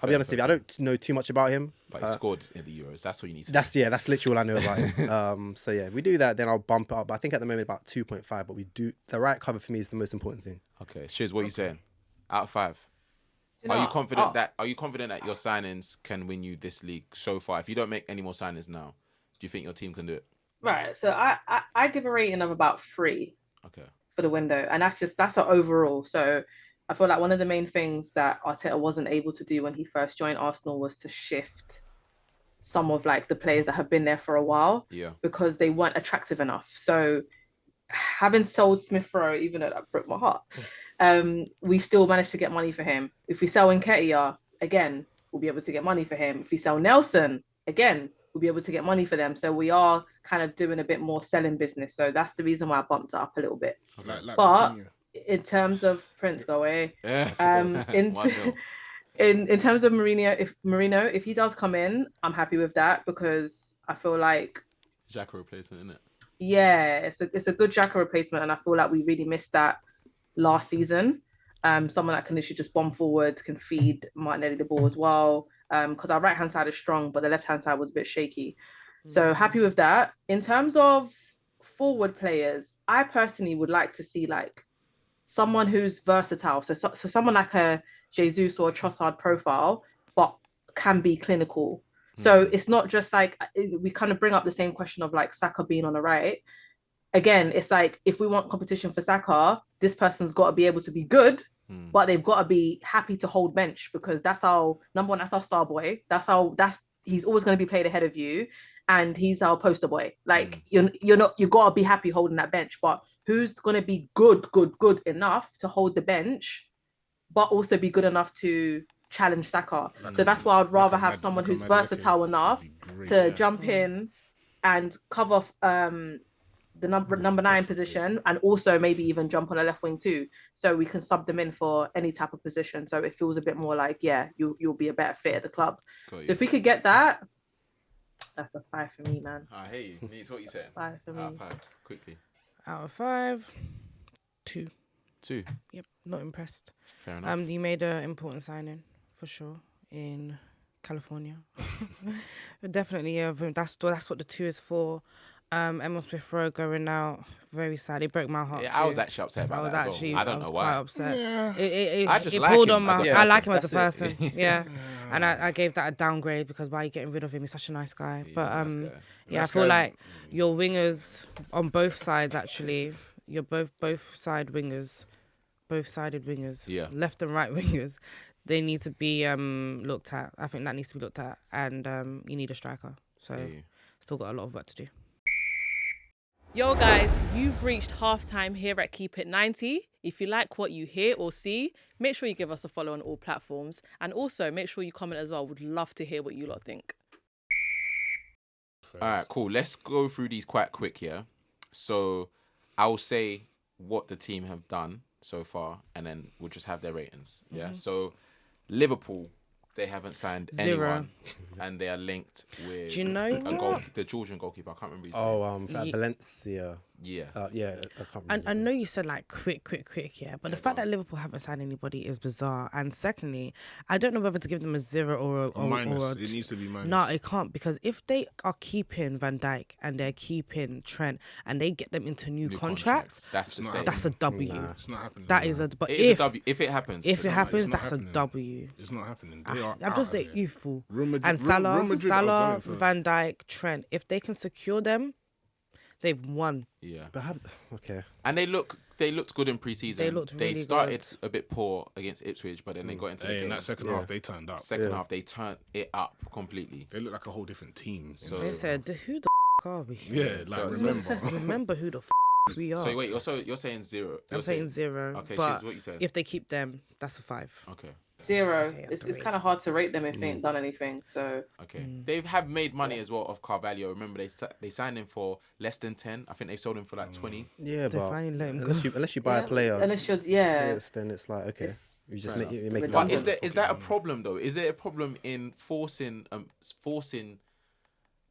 I'll be honest with you, I don't know too much about him. But he scored in the Euros. That's what you need to That's literally all I know about him. So yeah, if we do that, then I'll bump it up. But I think at the moment about 2.5. But we do the right cover for me is the most important thing. Okay, Shiz, what are you saying? Out of 5. You know Are you what? confident that your signings can win you this league so far? If you don't make any more signings now, do you think your team can do it? Right. So I give a rating of about 3 Okay. for the window, and that's an overall. So I feel like one of the main things that Arteta wasn't able to do when he first joined Arsenal was to shift some of like the players that have been there for a while, because they weren't attractive enough. So having sold Smith Rowe, even though that broke my heart, we still managed to get money for him. If we sell Nketiah, again, we'll be able to get money for him. If we sell Nelson, again, we'll be able to get money for them. So we are kind of doing a bit more selling business. So that's the reason why I bumped it up a little bit. But in terms of Prince, go away. In terms of Marino, if he does come in, I'm happy with that, because I feel like Xhaka replacement, isn't it? Yeah, it's a good Xhaka replacement, and I feel like we really missed that last season. Someone that can literally just bomb forward, can feed Martinelli the ball as well. Because our right hand side is strong, but the left hand side was a bit shaky. So happy with that. In terms of forward players, I personally would like to see like someone who's versatile. So someone like a Jesus or a Trossard profile, but can be clinical. So it's not just like, we kind of bring up the same question of like Saka being on the right. Again, it's like, if we want competition for Saka, this person's got to be able to be good, but they've got to be happy to hold bench, because that's our number one, that's our star boy. He's always going to be played ahead of you, and he's our poster boy. Like you got to be happy holding that bench, but who's going to be good enough to hold the bench, but also be good enough to challenge Saka? So that's why I'd rather have someone who's versatile enough to jump in and cover the number 9 position, and also maybe even jump on a left wing too, so we can sub them in for any type of position, so it feels a bit more like, yeah, you'll be a better fit at the club. So if we could get that, that's a 5 for me, man. I hear you. Needs what you said. 5 for me. Out of 5, quickly. Out of 5, 2. 2. Yep, not impressed. Fair enough. You made an important signing for sure in California. Definitely, yeah. That's what the 2 is for. Emil Smith Rowe going out, very sad. It broke my heart. Yeah, I was actually upset about that. I don't know why. Quite upset. Yeah. I just it like pulled him on my. as a I like him as a person. person. Yeah, and I gave that a downgrade, because why are you getting rid of him? He's such a nice guy. But I feel like your wingers on both sides, actually, you're both-sided wingers, left and right wingers. They need to be looked at. I think that needs to be looked at, and you need a striker. So still got a lot of work to do. Yo guys, you've reached halftime here at Keep It 90. If you like what you hear or see, make sure you give us a follow on all platforms, and also make sure you comment as well. Would love to hear what you lot think. All right, cool. Let's go through these quite quick here. So I will say what the team have done so far, and then we'll just have their ratings. Yeah. So Liverpool, they haven't signed 0. anyone, and they are linked with Do you know the Georgian goalkeeper. I can't remember his name. Valencia. Yeah. I can't remember. I know you said like quick, yeah, but the fact that Liverpool haven't signed anybody is bizarre. And secondly, I don't know whether to give them a 0 or a minus. It needs to be minus. No, it can't, because if they are keeping Van Dijk and they're keeping Trent and they get them into new contracts, that's the same. that's a W. Nah, it's not happening. That is a. But It is a W. If it happens, that's a W. It's not happening. I'm just saying youthful. And Salah, Van Dijk, Trent. If they can secure them, they've won. Yeah. But okay. And they look they looked good in pre-season. They looked really started good. a bit poor against Ipswich, but then they got into the game. In that second half, they turned up. Second half, they turned it up completely. They look like a whole different team. So They said, "Who the are we?" yeah, like remember. Remember who the we are. So wait, you're saying 0. I'm saying 0. Okay, but Shiz, what you saying? if they keep them, that's a 5. Okay. 0. Okay, It's kind of hard to rate them if they ain't done anything. So Okay. They have made money as well off Carvalho. Remember, they signed him for less than 10. I think they sold him for like 20. Yeah, They but finally let him go. unless you buy a player, unless you're yes, then it's like okay, you just make But But money. is that a problem though? Is there a problem in forcing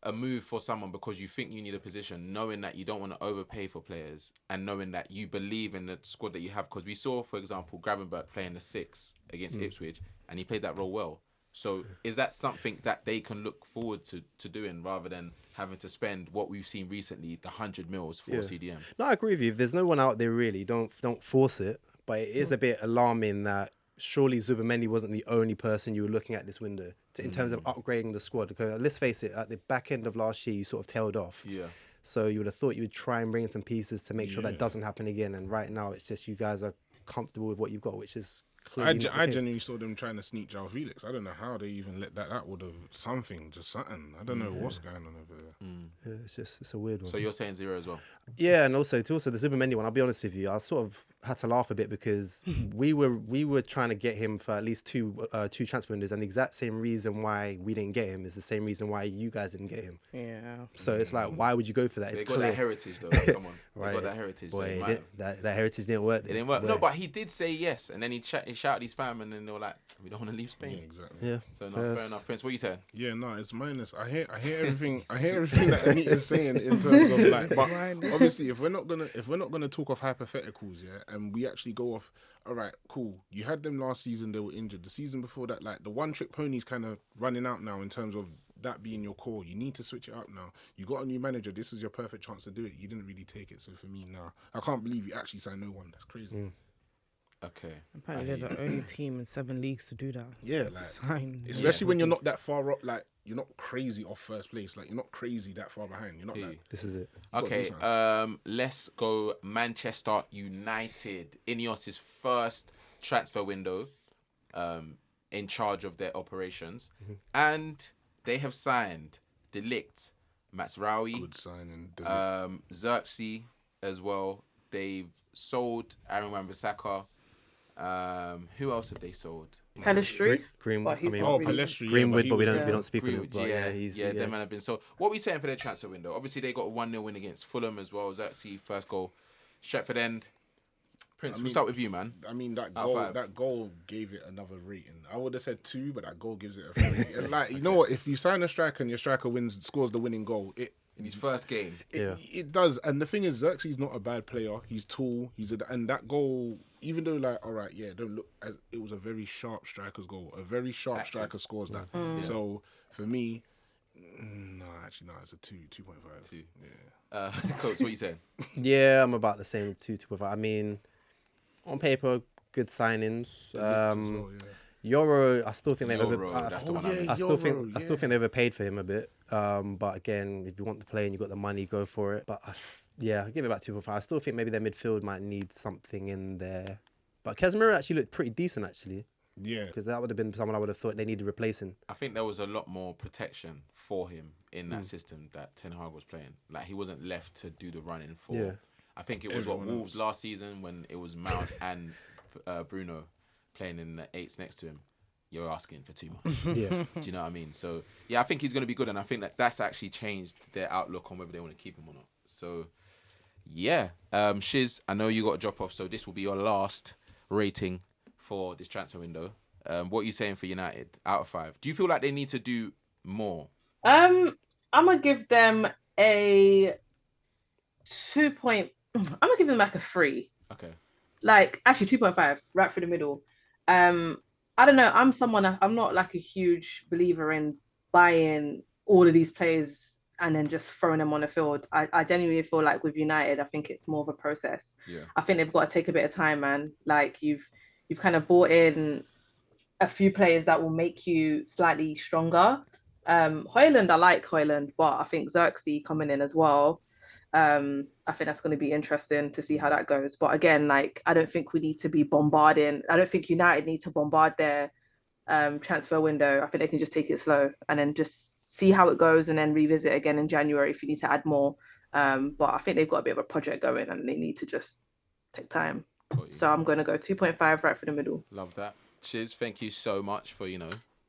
a move for someone because you think you need a position, knowing that you don't want to overpay for players and knowing that you believe in the squad that you have? Because we saw, for example, Gravenberch playing the 6 against Ipswich, and he played that role well. So is that something that they can look forward to doing rather than having to spend what we've seen recently, the 100 mils for CDM? No, I agree with you. If there's no one out there really, don't force it. But it is a bit alarming that surely Zubimendi wasn't the only person you were looking at this window in terms of upgrading the squad. Because let's face it, at the back end of last year, you sort of tailed off. Yeah. So you would have thought you would try and bring in some pieces to make sure that doesn't happen again. And right now, it's just you guys are comfortable with what you've got, which is clearly I not the case. genuinely saw them trying to sneak João Felix. I don't know how they even let that. That would have something. I don't know what's going on over there. Yeah, it's a weird one. So you're saying 0 as well? Yeah, and also the Zubimendi one. I'll be honest with you, I sort of had to laugh a bit because we were trying to get him for at least two transfer windows, and the exact same reason why we didn't get him is the same reason why you guys didn't get him. Yeah. So it's like, why would you go for that? They It's got clear. that heritage though. Come on. Right. They got that heritage. Boy, so it it might didn't- that heritage didn't work. it didn't work. No, but he did say yes, and then he shouted his fam, and then they were like, "We don't want to leave Spain." Yeah, exactly. Yeah. So no, fair enough. Prince, what you saying? Yeah, no, it's minus. I hear everything. I hear everything that Anita's saying in terms of like. But obviously, if we're not gonna talk off hypotheticals, yeah, and we actually go off. All right, cool. You had them last season; they were injured. The season before that, like the one-trick pony's kind of running out now in terms of that being your core. You need to switch it up now. You got a new manager. This was your perfect chance to do it. You didn't really take it. So for me, now I can't believe you actually signed no one. That's crazy. Okay. Apparently, they're the only team in 7 leagues to do that. Yeah, like Sign. especially when you're not that far up. Like you're not crazy off first place. Like you're not crazy that far behind. You're not like. This is it. Okay, let's go Manchester United. Ineos' first transfer window, in charge of their operations, and they have signed Delict, Mazraoui, Good signing. Xerxes as well. They've sold Aaron Wan-Bissaka. Who else have they sold? Pelistri. Greenwood. But he's I mean, not really- Pelestri. Greenwood, but we was- don't speak of him. Greenwood, But yeah, them man have been sold. What are we saying for their transfer window? Obviously, they got a 1-0 win against Fulham as well. Xerxes first goal. Stretford End. Prince, we'll start with you, man. I mean, Out of 5. that goal gave it another rating. I would have said 2, but that goal gives it a 3. And like, you know what? If you sign a striker and your striker scores the winning goal, In his first game. it does. And the thing is, Xerxes not a bad player. He's tall. And that goal, even though like, all right, yeah, don't look. It was a very sharp striker's goal. A very sharp striker scores that. So for me, no, actually, no, it's a 2.5. 2. Yeah. Coach, what you saying? Yeah, I'm about the same 2.5. I mean, on paper, good signings. As well, yeah. Euro, I still think they that's the one I meant. I still think they overpaid for him a bit. But again, if you want to play and you got the money, go for it. But I give it about 2.5. I still think maybe their midfield might need something in there. But Casemiro actually looked pretty decent actually, Yeah. because that would have been someone I would have thought they needed replacing. I think there was a lot more protection for him in that system that Ten Hag was playing. Like, he wasn't left to do the running for. Yeah. I think it was Wolves last season when it was Mount and Bruno playing in the 8s next to him. You're asking for too much. Yeah. Do you know what I mean? So, yeah, I think he's going to be good, and I think that's actually changed their outlook on whether they want to keep him or not. So, yeah. Shiz, I know you got a drop off, so this will be your last rating for this transfer window. What are you saying for United out of 5? Do you feel like they need to do more? I'm gonna give them a 2. I'm gonna give them like a 3. Okay. Like actually 2.5, right through the middle. I don't know. I'm not like a huge believer in buying all of these players and then just throwing them on the field. I genuinely feel like with United, I think it's more of a process. Yeah. I think they've got to take a bit of time, man. Like you've kind of brought in a few players that will make you slightly stronger. Højlund, I like Højlund, but I think Xerxes coming in as well. I think that's going to be interesting to see how that goes. But again, like, I don't think we need to be bombarding. I don't think United need to bombard their transfer window. I think they can just take it slow and then just see how it goes and then revisit again in January if you need to add more. But I think they've got a bit of a project going and they need to just take time. So I'm going to go 2.5 right for the middle. Love that. Shiz, thank you so much for,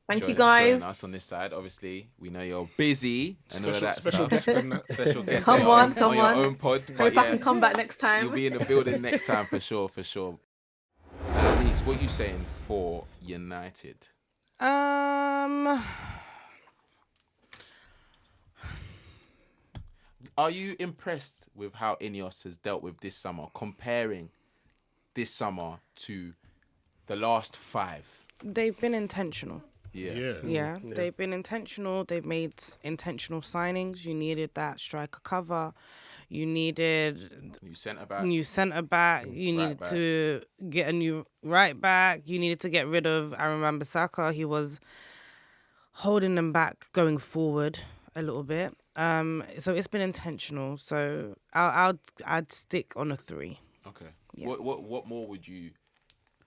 Thank you, guys. joining us on this side. Obviously, we know you're busy and all of that Special stuff. guest on that. Special guest Come on. your own pod. Hope I can come back next You'll time. be in the building next time for sure. Elise, what are you saying for United? Are you impressed with how Ineos has dealt with this summer, comparing this summer to the last 5? They've been intentional. Yeah. They've been intentional. They've made intentional signings. You needed that striker cover. You needed New centre back. You needed to get a new right back. You needed to get rid of Aaron Wan-Bissaka. He was holding them back going forward a little bit. So it's been intentional. So I'd stick on a 3. Okay. Yeah. What more would you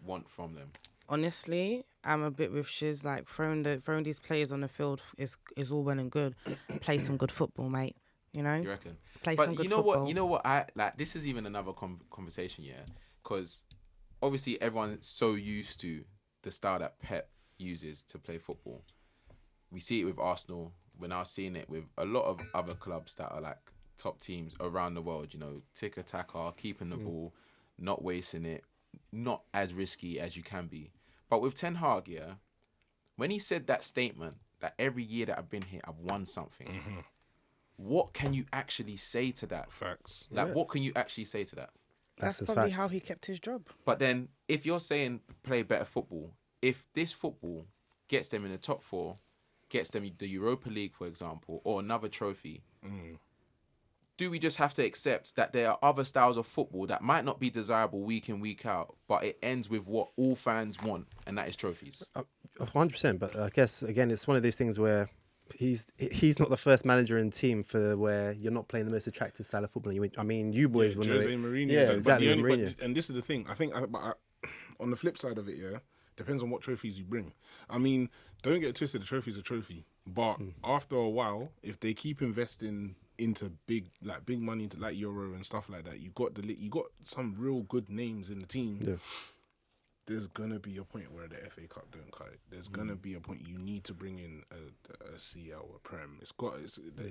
want from them? Honestly, I'm a bit with Shiz. Like, throwing these players on the field is all well and good. Play some good football, mate. You know. You reckon? Play But some good you know football. what? You know what? I like. This is even another conversation, yeah. Because obviously everyone's so used to the style that Pep uses to play football. We see it with Arsenal. We're now seeing it with a lot of other clubs that are like top teams around the world. You know, tiki-taka, keeping the ball, not wasting it, not as risky as you can be. But with Ten Hag, yeah, when he said that statement that every year that I've been here, I've won something. What can you actually say to that? Facts. Like, what can you actually say to that? That's probably how he kept his job. But then, if you're saying play better football, if this football gets them in the top 4, gets them the Europa League, for example, or another trophy, do we just have to accept that there are other styles of football that might not be desirable week in, week out, but it ends with what all fans want, and that is trophies? 100%. But I guess, again, it's one of those things where he's not the first manager in the team for where you're not playing the most attractive style of football. I mean, you boys will know Jose it. Mourinho. Yeah, But exactly. the only- Mourinho. and this is the thing. I think on the flip side of it, yeah, depends on what trophies you bring. I mean, don't get it twisted. The trophy's a trophy, but after a while, if they keep investing into big money into like Euro and stuff like that, you got some real good names in the team. Yeah. There's gonna be a point where the FA Cup don't cut it. There's gonna be a point you need to bring in a CL, a Prem. It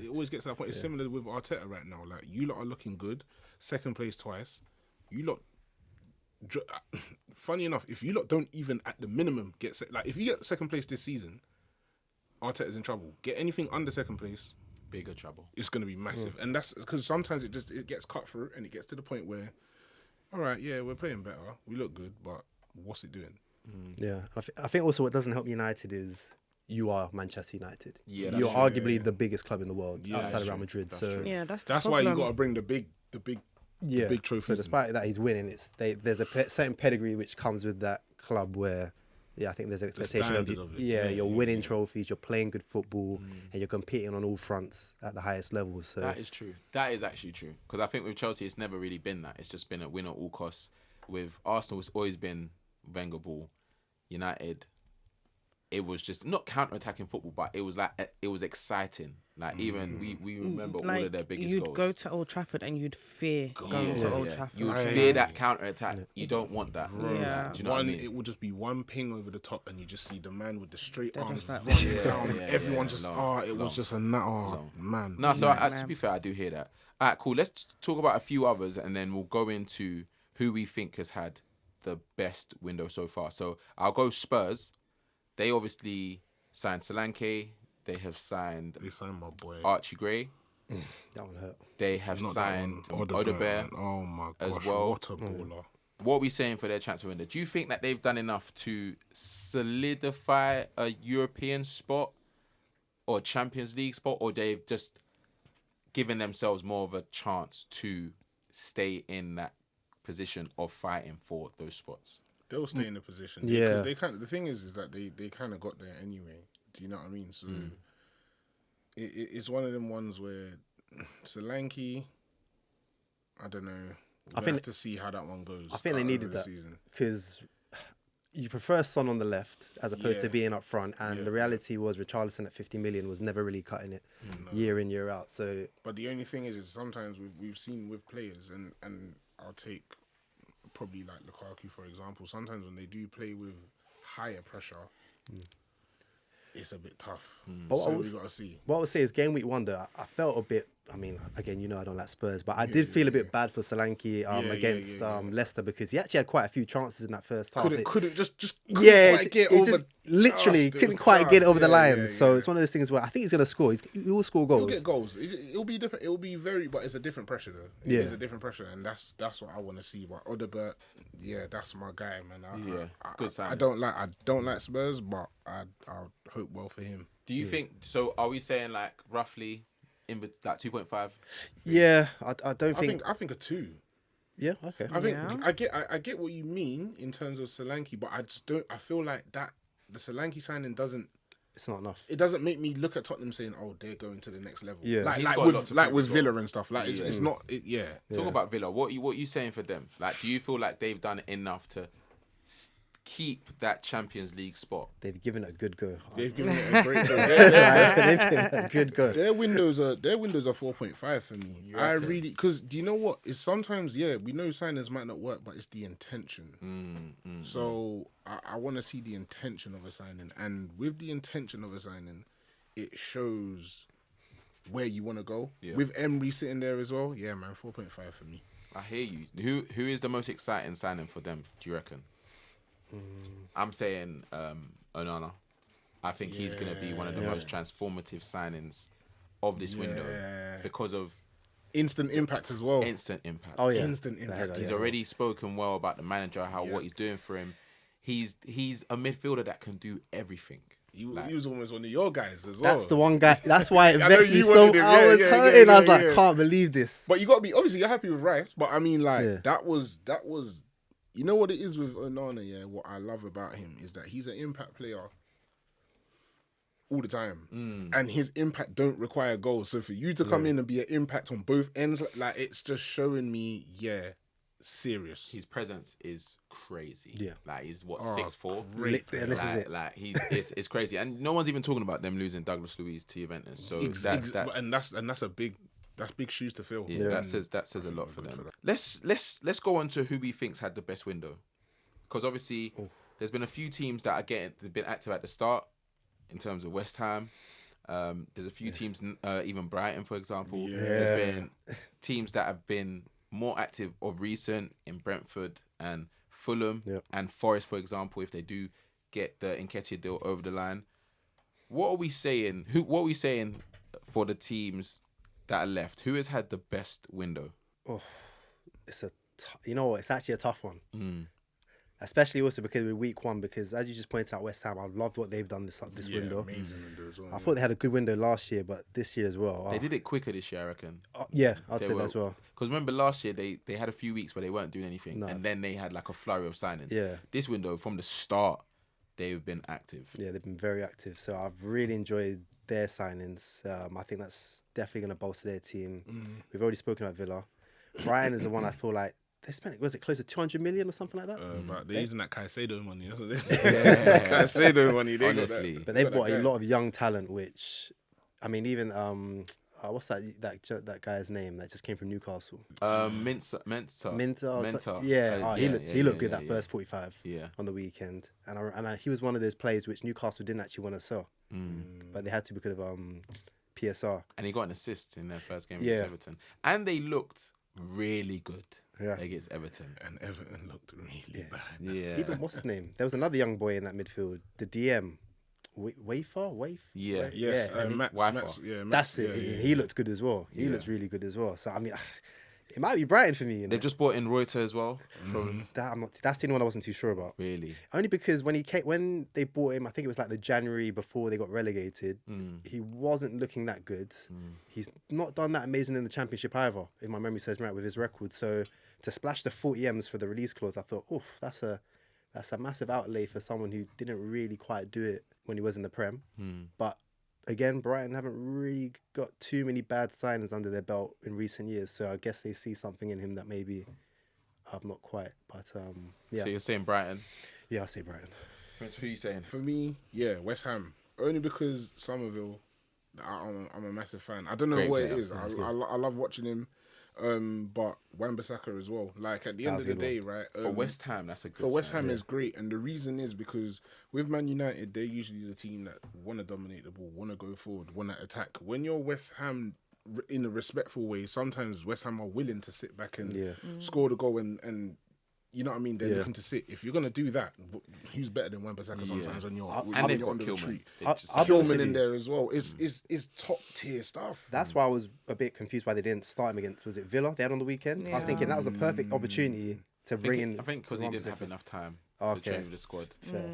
always gets to that point. It's similar with Arteta right now. Like, you lot are looking good, second place twice. You lot, funny enough, if you lot don't even at the minimum if you get second place this season, Arteta's in trouble. Get anything under second place, Bigger trouble. it's going to be massive. And that's because sometimes it gets cut through and it gets to the point where, all right, yeah, we're playing better, we look good, but what's it doing? Yeah, I think also what doesn't help United is you are Manchester United. Yeah, you're true, arguably the biggest club in the world Yeah, outside that's of Real true. Madrid. That's So true. Yeah, that's Why you problem. got to bring the big trophies. So despite that he's winning, there's a certain pedigree which comes with that club where, I think there's an expectation of standard you. of it. Yeah, Yeah, you're yeah, winning yeah. trophies, you're playing good football, and you're competing on all fronts at the highest level. So That is true. That is actually true. Because I think with Chelsea, it's never really been that. It's just been a win at all costs. With Arsenal, it's always been Wenger ball. United, it was just not counter-attacking football, but it was exciting. Like, even we remember all of their biggest you'd goals. go to Old Trafford and you'd fear going to Old Trafford. You would Right. fear that counter-attack. You don't want that. Yeah. Do you know what I mean? It would just be one ping over the top, and you just see the man with the straight They're arms just like, running yeah, down. yeah, Everyone yeah, just long, it long, was just a man. No, so Yeah. to be fair, I do hear that. All right, cool. Let's talk about a few others, and then we'll go into who we think has had the best window so far. So I'll go Spurs. They obviously signed Solanke. They have signed They signed my boy. Archie Gray. that one hurt. They have Not that signed one, Odebear. Oh my as gosh, well. what a baller! What are we saying for their transfer window? Do you think that they've done enough to solidify a European spot or Champions League spot, or they've just given themselves more of a chance to stay in that position of fighting for those spots? They'll stay in the position. Yeah. They kind of, the thing is that they kind of got there anyway. Do you know what I mean? So it's one of them ones where Solanke, I don't know. I We'll think have to see how that one goes. I think they needed that because you prefer Son on the left as opposed to being up front, and the reality was Richarlison at 50 million was never really cutting it year in, year out. So, but the only thing is sometimes we've seen with players, and I'll take probably like Lukaku for example. Sometimes when they do play with higher pressure, it's a bit tough. But So we got to see. What I would say is game week one though, I felt a bit. I mean, again, I don't like Spurs, but I did feel a bit bad for Solanke against Leicester because he actually had quite a few chances in that first half. Couldn't just quite get over. Literally couldn't quite get it over the line. So it's one of those things where I think he's gonna score. He will score goals. He'll get goals. It'll be different. It'll be very, but it's a different pressure though. It's a different pressure, and that's what I want to see. But Odebert, that's my guy, man. Good sign. I don't like Spurs, but I hope well for him. Do you think so? Are we saying like roughly in like 2.5? Yeah, I don't think. I think a 2. Yeah, okay. I think I get what you mean in terms of Solanke, but I just don't. I feel like that the Solanke signing doesn't. It's not enough. It doesn't make me look at Tottenham saying, "Oh, they're going to the next level." Yeah, like with Villa and stuff. Like it's not. Talk about Villa. What you saying for them? Like, do you feel like they've done enough to keep that Champions League spot? They've given it a good go. They've given it a great go. They've given it a good go. Their windows are 4.5 for me. I really, because do you know what? It's sometimes we know signings might not work, but it's the intention. So I want to see the intention of a signing, and with the intention of a signing, it shows where you want to go. Yeah. With Emery sitting there as well, man, 4.5 for me. I hear you. Who is the most exciting signing for them? Do you reckon? I'm saying Onana. I think he's going to be one of the most transformative signings of this window because of instant impact as well. Instant impact. Oh yeah, instant impact. He's already spoken well about the manager, what he's doing for him. He's a midfielder that can do everything. He was almost one of your guys as well. That's the one guy. That's why it vexed me so. I was hurting. I was like, can't believe this. But you got to be obviously you're happy with Rice. But I mean, like that was. You know what it is with Onana, what I love about him is that he's an impact player all the time. And his impact don't require goals. So for you to come in and be an impact on both ends, like it's just showing me, serious. His presence is crazy. Yeah. Like he's 6'4". It's crazy. And no one's even talking about them losing Douglas Luiz to Juventus. So that's big shoes to fill. Yeah, that says a lot for them. Let's go on to who we think's had the best window, because obviously there's been a few teams that they've been active at the start in terms of West Ham. There's a few teams, even Brighton, for example. Yeah. There's been teams that have been more active of recent in Brentford and Fulham and Forest, for example, if they do get the Nketiah deal over the line. What are we saying? What are we saying for the teams that are left? Who has had the best window? Oh, it's it's actually a tough one. Especially also because we're week one, because as you just pointed out, West Ham, I loved what they've done this window. Amazing window as well. I thought they had a good window last year, but this year as well. They did it quicker this year, I reckon. I'd say that as well. Because remember last year, they had a few weeks where they weren't doing anything, and then they had like a flurry of signings. Yeah. This window, from the start, they've been active. Yeah, they've been very active. So I've really enjoyed their signings. I think that's definitely going to bolster their team. We've already spoken about Villa. Brighton is the one I feel like they spent, was it close to 200 million or something like that? But they're using that Caicedo money, isn't it? Caicedo money, honestly. But they've bought a lot of young talent, which, I mean, even what's that guy's name that just came from Newcastle? Minter. Yeah, he looked good that first 45 on the weekend, and he was one of those players which Newcastle didn't actually want to sell, but they had to because of PSR. And he got an assist in their first game against Everton, and they looked really good against Everton. And Everton looked really bad. Yeah. Even what's his name? There was another young boy in that midfield, the DM. Wafer? Yeah. Yes. Max. That's it. He looked good as well. He looks really good as well. So I mean, it might be Brighton for me. They've just bought in Reuter as well. That's the one I wasn't too sure about. Really? Only because when they bought him, I think it was like the January before they got relegated. He wasn't looking that good. He's not done that amazing in the Championship either, if my memory serves me right, with his record. So to splash the 40 M's for the release clause, I thought, that's a massive outlay for someone who didn't really quite do it when he was in the Prem. But again, Brighton haven't really got too many bad signings under their belt in recent years. So I guess they see something in him that maybe I've not quite. But yeah. So you're saying Brighton? Yeah, I'll say Brighton. Prince, who are you saying? For me, yeah, West Ham. Only because Somerville, I'm a massive fan. I don't know Great what player. it is. I love watching him. But Wan-Bissaka as well. Like at the end of the day, right? For West Ham, that's a good For West sign. Ham is great, and the reason is because with Man United, they're usually the team that want to dominate the ball, want to go forward, want to attack. When you're West Ham in a respectful way, sometimes West Ham are willing to sit back and score the goal and you know what I mean? They're looking to sit. If you're gonna do that, who's better than Wan-Bissaka sometimes when you're and they've on got the Kilman. retreat? I'll be honest Kilman with in you. there as well. It's top tier stuff. That's why I was a bit confused why they didn't start him against, was it Villa they had on the weekend? I was thinking that was the perfect opportunity to bring in. I think because he didn't have enough time to Okay. train with the squad. Fair.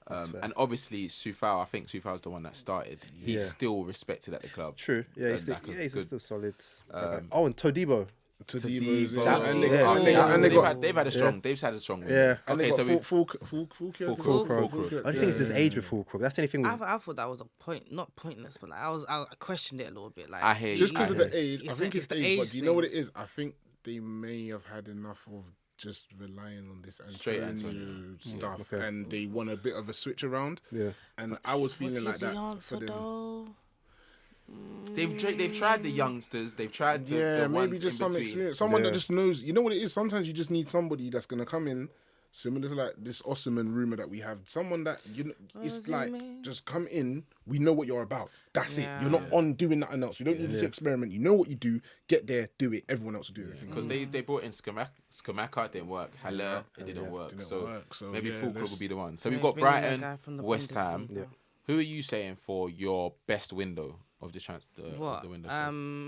That's fair. And obviously, Soufal, I think Soufal's the one that started. He's still respected at the club. True. Yeah, he's And like a he's good- still solid. Oh, and Todibo. Tadimo's Tadibo. there. And they Yeah. got- and they got- and they got- They've had a strong. They've had a strong. Win. Yeah. and Okay, they so got we full Fulcrum. I think it's his age with Fulcrum. That's the only thing. I thought that was a point, not pointless, but like I questioned it a little bit. Like I hear Just you. because I of hear the age, I It's think a- it's it's the age. But age do you know what thing. it is? I think they may have had enough of just relying on this Straight Antonio Antonio. stuff, okay. and they want a bit of a switch around. Yeah. And I was was feeling he like the that answer for them. though? They've tried the youngsters. They've tried the Yeah, the maybe ones just in some between. experience. Someone that Yeah. just knows. You know what it is? Sometimes you just need somebody that's gonna come in, similar to like this Osman rumor that we have. Someone that it's like just come in. We know what you're about. That's it. You're not on doing nothing else. You don't need to experiment. You know what you do. Get there, do it. Everyone else will do everything. Because they brought in Skamaka, didn't work. Haller, it didn't work. So maybe yeah, Fulcrum let's- will be the one. So we've Maybe got bring in that Brighton, guy from the West Ham. Bundesliga. Who are you saying for your best window of the What? the window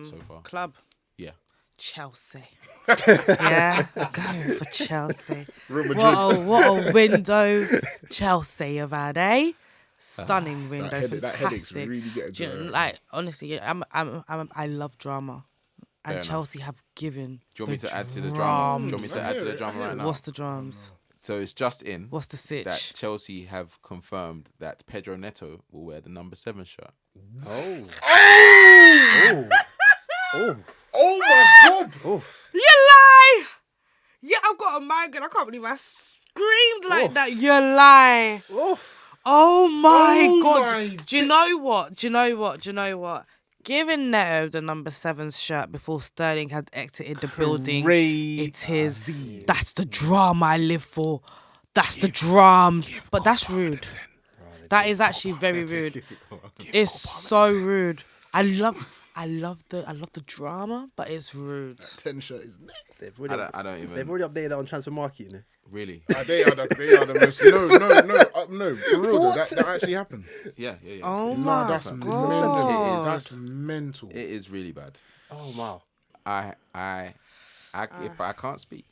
so far? Club. Yeah. Chelsea. Yeah, going for Chelsea. What a window Chelsea have had, eh? Stunning window, That headache's fantastic. really getting Do you to know, her. like honestly, yeah, I love drama, and Fair enough. Chelsea have given. Do you want me the to add to the drama? Do you want me drums. to add to the drama right now? What's the drums? So it's just in What's the sitch? that Chelsea have confirmed that Pedro Neto will wear the number 7 shirt. Oh. Oh my god! You lie! Yeah, I've got a migraine. I can't believe I screamed like that. You lie. Oh my god. my Do you know what? Do you know what? Do you know what? Giving Neto the number 7 shirt before Sterling had exited the building. It is. That's the drama I live for. That's the drums. But that's rude. That is actually very rude. It's so rude. I love the drama, but it's rude. 10 shirt is next. They've already, I don't even. they've already updated that on Transfer Market, you know. Really? They are the most. No, for real though, that actually happened. Yeah. Oh It's- my That's God. mental. It is. That's mental. It is really bad. Oh wow. If I can't speak,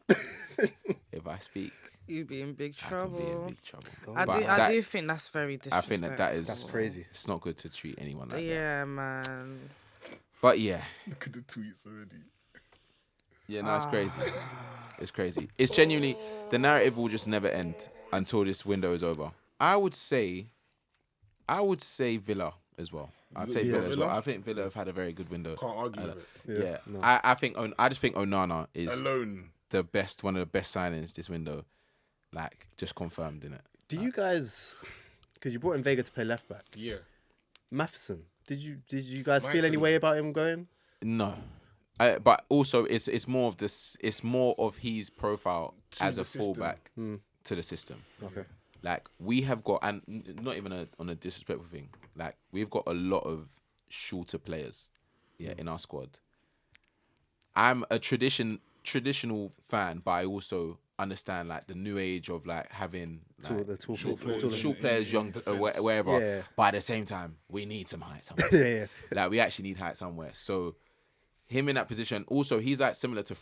if I speak, You'd be in big I can be in trouble. big trouble. I But do think that's very I disrespectful. think that is That's crazy. It's not good to treat anyone like that. Yeah, man. But yeah, Look at the tweets already. no, it's crazy. It's crazy. It's genuinely the narrative will just never end until this window is over. I would say Villa as well. I'd say Villa as well. Villa? I think Villa have had a very good window. Can't argue with it. Yeah, no. I just think Onana is Alone. one of the best signings this window. Like just confirmed in it. Do you guys? Because you brought in Vega to play left back. Yeah. Matheson. Did you guys feel any Matheson. way about him going? No. But also it's more of this. It's more of his profile To as the a system. fullback to the system. Okay. Like we have got, and not even on a disrespectful thing. Like we've got a lot of shorter players, in our squad. I'm a traditional fan, but I also understand like the new age of like having like, short players, young wherever. Yeah. But at the same time, we need some height somewhere. Yeah. Like we actually need height somewhere. So him in that position. Also, he's like similar to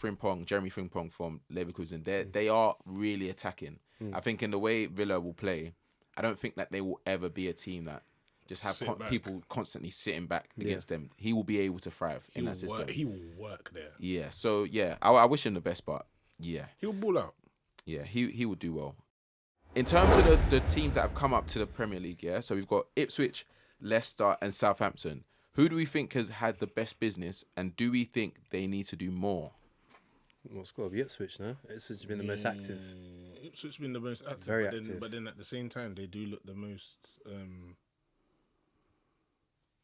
Jeremy Frimpong from Leverkusen. They are really attacking. I think in the way Villa will play, I don't think that they will ever be a team that just have people constantly sitting back against them. He will be able to thrive in that system. He will work there. Yeah. So yeah, I wish him the best, but yeah, He'll ball out. yeah, he will do well. In terms of the teams that have come up to the Premier League, yeah. So we've got Ipswich Leicester, and Southampton. Who do we think has had the best business, and do we think they need to do more? Well, it's got to be Ipswich, no? Ipswich has been the most active. Ipswich has been the most active. Very but active. But then at the same time, they do look the most.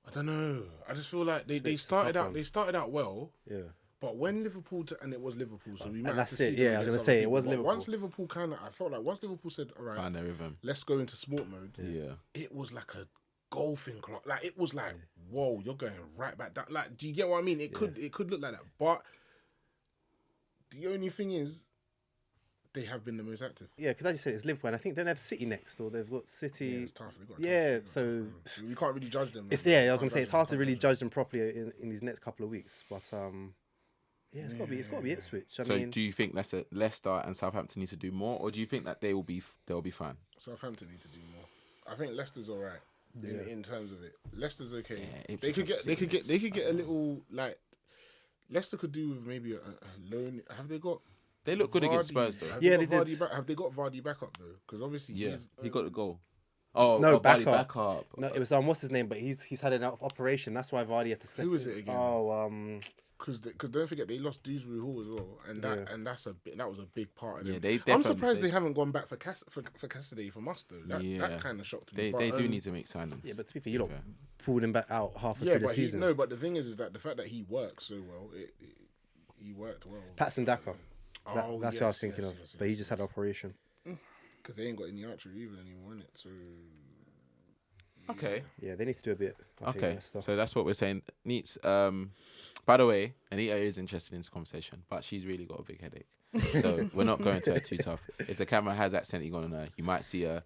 I don't know. I just feel like they started out well. Yeah. But when Liverpool and it was Liverpool, so we might And have to that's see. it. Yeah, I was gonna say it was But Liverpool. Once Liverpool I felt like once Liverpool said, "All right, Find their rhythm. let's go into sport mode." Yeah. It was like a golfing clock. Like it was like, whoa, you're going right back down. Like, do you get what I mean? It could look like that, but the only thing is, they have been the most active. Yeah, because as you said, it's Liverpool, and I think they have City next, or they've got City. Yeah, it's tough. So we can't really judge them. it's I was gonna say it's hard to really judge them properly in these next couple of weeks, but it's got to be Ipswich. I So mean, do you think Leicester and Southampton need to do more, or do you think that they'll be fine? Southampton need to do more. I think Leicester's all right in terms of it. Leicester's okay. Yeah, they could get a little like Leicester could do with maybe a loan. Have they got? They look good against Spurs though. Yeah, they did. Have they got Vardy back up though? Because obviously, he got the goal. Oh No, Vardy back back up. no, it was what's his name, but he's had an operation. That's why Vardy had to step. Who was it again? Oh, Because don't forget they lost Dewsbury Hall as well, and that was a big part of Yeah, them. I'm surprised they haven't gone back for Cassidy from us though. That kind of shocked me. They do need to make signings. yeah, but to be fair, you lot pulled him back out halfway Yeah, through the but season. but the thing is that the fact that he works so well, he worked well. Patson Daka. That's what I was thinking of. Yes, But he just had an operation. Because they ain't got any archery even anymore, innit? So Okay. Yeah, they need to do a bit. I think, Okay. Leicester. So that's what we're saying. Neats. By the way, Anita is interested in this conversation, but she's really got a big headache. So we're not going to her too tough. If the camera has accidentally gone on her, you might see her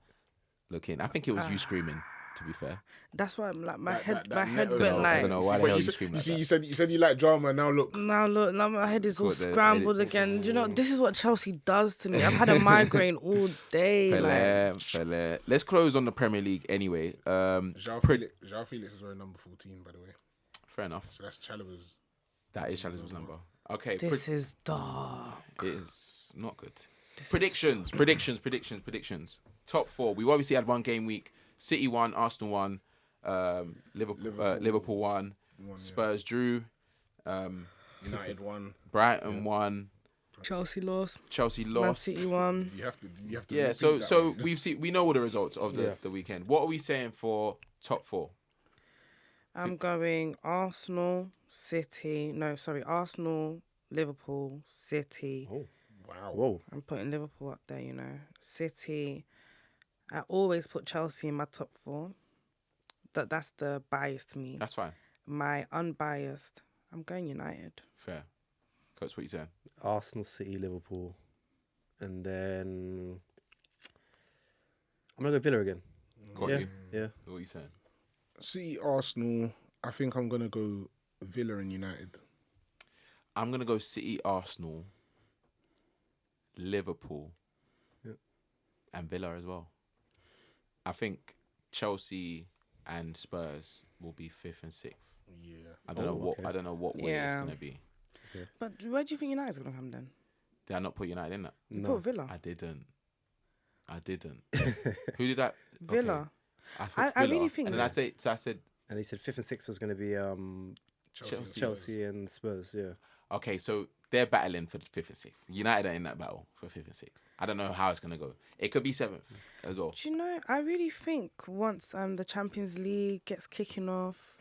looking. I think it was you screaming, to be fair. That's why I'm like my That- head that went netos- I like. don't know why the Wait, hell you you said- scream you like see, that. you said you like drama. Now look, Now my head is all Got the scrambled edit- again. Do you know, this is what Chelsea does to me. I've had a migraine all day. Pele. Let's close on the Premier League anyway. João Felix is wearing number 14, by the way. Fair enough. So that's Chalobah's. That is Chalobah's number. Okay. This is dark. It is not good. Predictions. Top four. We've obviously had one game week. City won, Arsenal won, Liverpool won, Spurs drew, United won. Brighton won, Chelsea lost. Man lost. City won. You have to. Yeah, repeat so that one. we know all the results of the weekend. What are we saying for top four? I'm going Arsenal, Liverpool, City. Oh, Wow. whoa. I'm putting Liverpool up there, City. I always put Chelsea in my top four. That's the biased me. That's fine. My unbiased, I'm going United. Fair. That's what you're saying. Arsenal, City, Liverpool. And then I'm going to go Villa again. Got Yeah. you. Yeah. What are you saying? City, Arsenal. I think I'm gonna go Villa and United. I'm gonna go City, Arsenal, Liverpool, and Villa as well. I think Chelsea and Spurs will be 5th and 6th. Yeah. I don't know what way it's Yeah. gonna be. But where do you think United's going to come then? Did I not put United in that? You No. put Villa. I didn't. Who did that? Villa. Okay. I put Villa. really think And then I said, And he said 5th and 6th was going to be Chelsea and Spurs. Yeah. okay, so they're battling for the 5th and 6th. United are in that battle for 5th and 6th. I don't know how it's gonna go. It could be 7th as well. Do you know, I really think once the Champions League gets kicking off,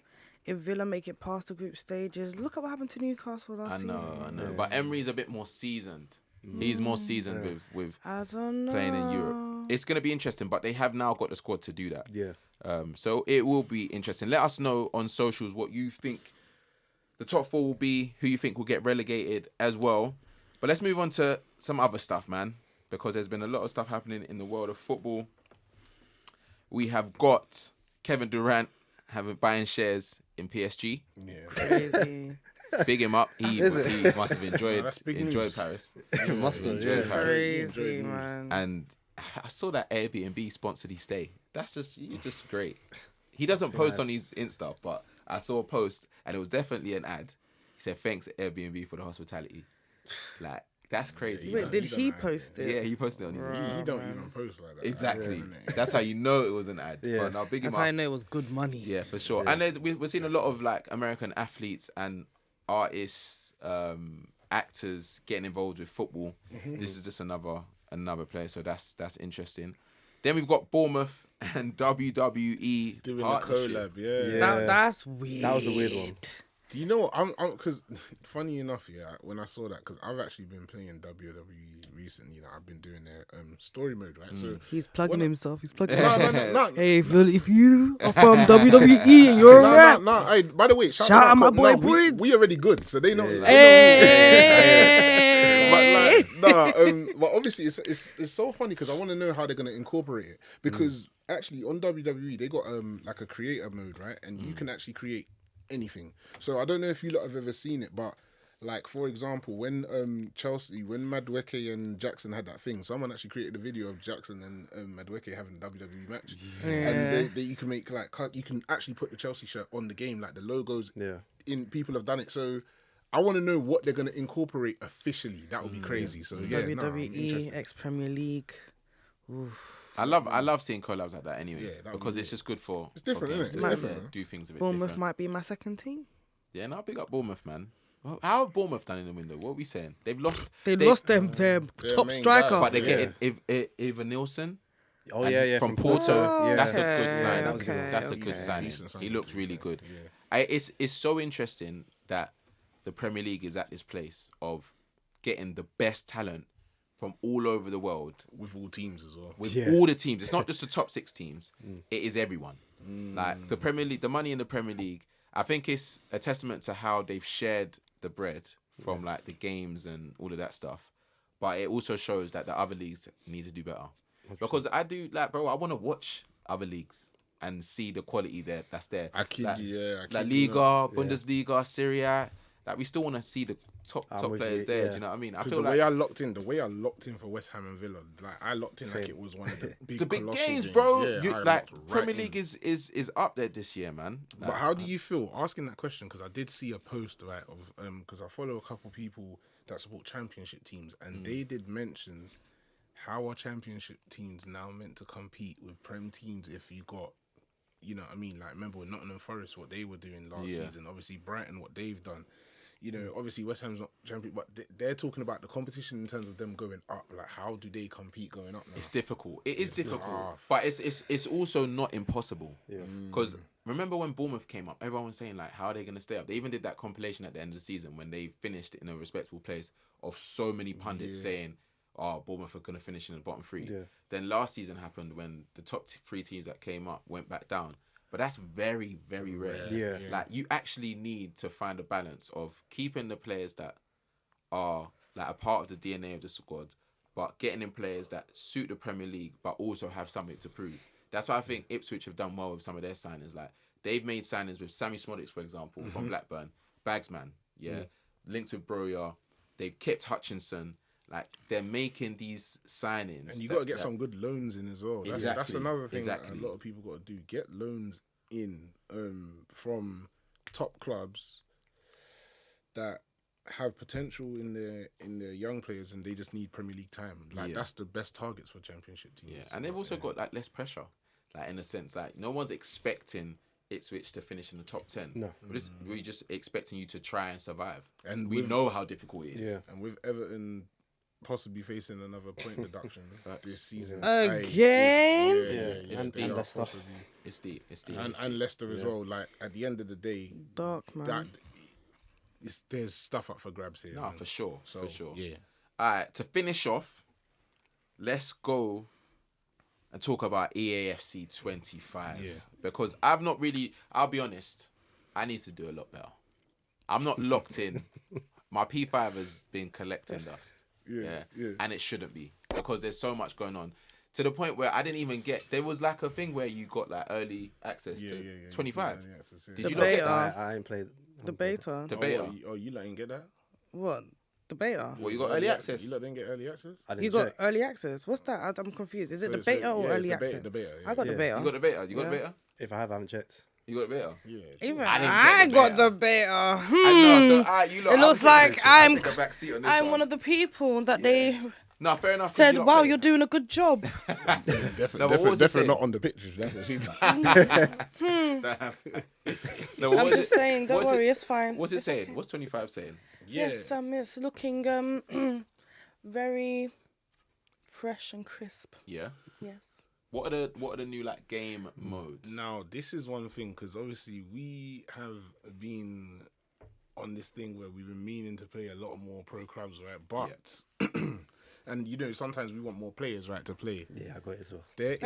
if Villa make it past the group stages, look at what happened to Newcastle last season. I know. But Emery's a bit more seasoned. He's more seasoned with I don't know. playing in Europe. It's going to be interesting, but they have now got the squad to do that. Yeah. So it will be interesting. Let us know on socials what you think the top four will be, who you think will get relegated as well. But let's move on to some other stuff, man, because there's been a lot of stuff happening in the world of football. We have got Kevin Durant buying shares in PSG. Yeah. Crazy. Big him up. He must have enjoyed that's big news. Paris. Must have, Enjoyed yeah. Paris. Crazy, man. And I saw that Airbnb sponsored his stay. You're just great. He doesn't post on his Insta, but I saw a post and it was definitely an ad. He said, "Thanks Airbnb for the hospitality." Like, That's crazy. Wait, did he post it? Yeah, he posted it on his Instagram. He don't even post like that. Exactly. That's how you know it was an ad. Yeah. But now, big him That's how I up. know it was good money. Yeah, for sure. And then we're seeing a lot of like American athletes and artists, actors getting involved with football. This is just another player, so that's interesting. Then we've got Bournemouth and WWE doing a partnership. collab. Yeah. That's weird. That was the weird one. Do you know what? I'm because funny enough, when I saw that, because I've actually been playing WWE recently. I've been doing their story mode, right? So He's plugging himself. He's plugging no, himself. no. Hey, if you are from WWE and you're a rap, No. Hey, by the way, shout out out my boy we Prince. already good, so they know. Hey. But obviously it's so funny because I want to know how they're gonna incorporate it, because actually on WWE they got like a creator mode, right? And you can actually create anything. So I don't know if you lot have ever seen it, but like for example, when Chelsea, when Madueke and Jackson had that thing, someone actually created a video of Jackson and Madueke having a WWE match, and they you can make like you can actually put the Chelsea shirt on the game, like the logos. In people have done it, so I want to know what they're going to incorporate officially. That would be crazy. So yeah, WWE, ex-Premier League. Oof. I love seeing collabs like that anyway, because it's just good for. It's different, for isn't it? games It's to, different. do things a bit Bournemouth different. might be my second team. Yeah, now big up Bournemouth, man. Well, how have Bournemouth done in the window? What are we saying? They've lost. They lost their top main striker. guy. But they get Eva Nielsen. Oh yeah, from Porto. Yeah. That's a good Okay, sign. okay, That's a okay. good signing. Decent signing He looks too, really yeah. good. Yeah. It's so interesting that the Premier League is at this place of getting the best talent from all over the world With all teams as well. with all the teams. It's not just the top 6 teams. It is everyone. Like the Premier League, the money in the Premier League, I think it's a testament to how they've shared the bread from like the games and all of that stuff. But it also shows that the other leagues need to do better. Because I do like, bro, I want to watch other leagues and see the quality that's there. I kid like, you, yeah. La Liga, Bundesliga, Serie A. Like we still want to see the top with players you, there. yeah. Do you know what I mean? I Because feel the like way I locked in for West Ham and Villa, like I locked in like it was one of the big, the big colossal games, bro. Yeah, You, I like locked right Premier in. League is up there this year, man. But how do you feel asking that question? Because I did see a post, right, of because I follow a couple people that support championship teams, and they did mention how are championship teams now meant to compete with Prem teams if you got, you know what I mean? Like remember with Nottingham Forest what they were doing last season, obviously Brighton what they've done. You know, obviously West Ham's not champion, but they're talking about the competition in terms of them going up. Like, how do they compete going up now? It's difficult. It's difficult, tough. but it's also not impossible. Yeah. Because remember when Bournemouth came up, everyone was saying like, how are they going to stay up? They even did that compilation at the end of the season when they finished in a respectable place of so many pundits saying, "Oh, Bournemouth are going to finish in the bottom 3." Yeah. Then last season happened when the top 3 teams that came up went back down. But that's very, very rare. Yeah. Like you actually need to find a balance of keeping the players that are like a part of the DNA of the squad, but getting in players that suit the Premier League, but also have something to prove. That's why I think Ipswich have done well with some of their signings. Like they've made signings with Sammy Smodics, for example, from Blackburn, Bagsman, links with Broya. They've kept Hutchinson. Like they're making these signings, and you got to get some good loans in as well. That's another thing that a lot of people got to do. Get loans in from top clubs that have potential in their young players, and they just need Premier League time. Like that's the best targets for championship teams. Yeah, and they've also got like less pressure. Like in a sense, like no one's expecting Ipswich to finish in the top 10. No, we're just expecting you to try and survive. And we know how difficult it is. Yeah, and with Everton possibly facing another point deduction this season again. And Leicester. It's deep. And Leicester as well. Like at the end of the day, dark man. There's stuff up for grabs here. No, man. for sure. Yeah. All right, to finish off, let's go and talk about EAFC25. Yeah. Because I'll be honest, I need to do a lot better. I'm not locked in. My P5 has been collecting dust. Yeah. And it shouldn't be, because there's so much going on. To the point where I didn't even there was like a thing where you got like early access to 25. Did you not get that? I ain't played. The beta. The beta. You didn't get that? What? The beta. Well, you got early access. You didn't get early access? You got early access. What's that? I'm confused. Is it the beta or early access? The beta. I got the beta. You got the beta. You got the beta. If I haven't checked. You got the beta? Yeah. Even I didn't get the got beta. the beta. I know. So you lot, It looks I'm taking like this one. I'll take a back seat on this I'm one of the people that they No, fair enough. 'cause said, you lot "Wow, play. you're doing a good job." Definitely not on the pictures. That's what she No, but I'm what's just it- saying, don't what's it- worry, it's fine. What's it It's saying? okay. What's 25 saying? Yes, it's looking very fresh and crisp. Yeah. Yes. What are the new like game modes? Now, this is one thing, because obviously we have been on this thing where we've been meaning to play a lot more pro clubs, right? But and you know, sometimes we want more players, right, to play. Yeah, I got it as well. There is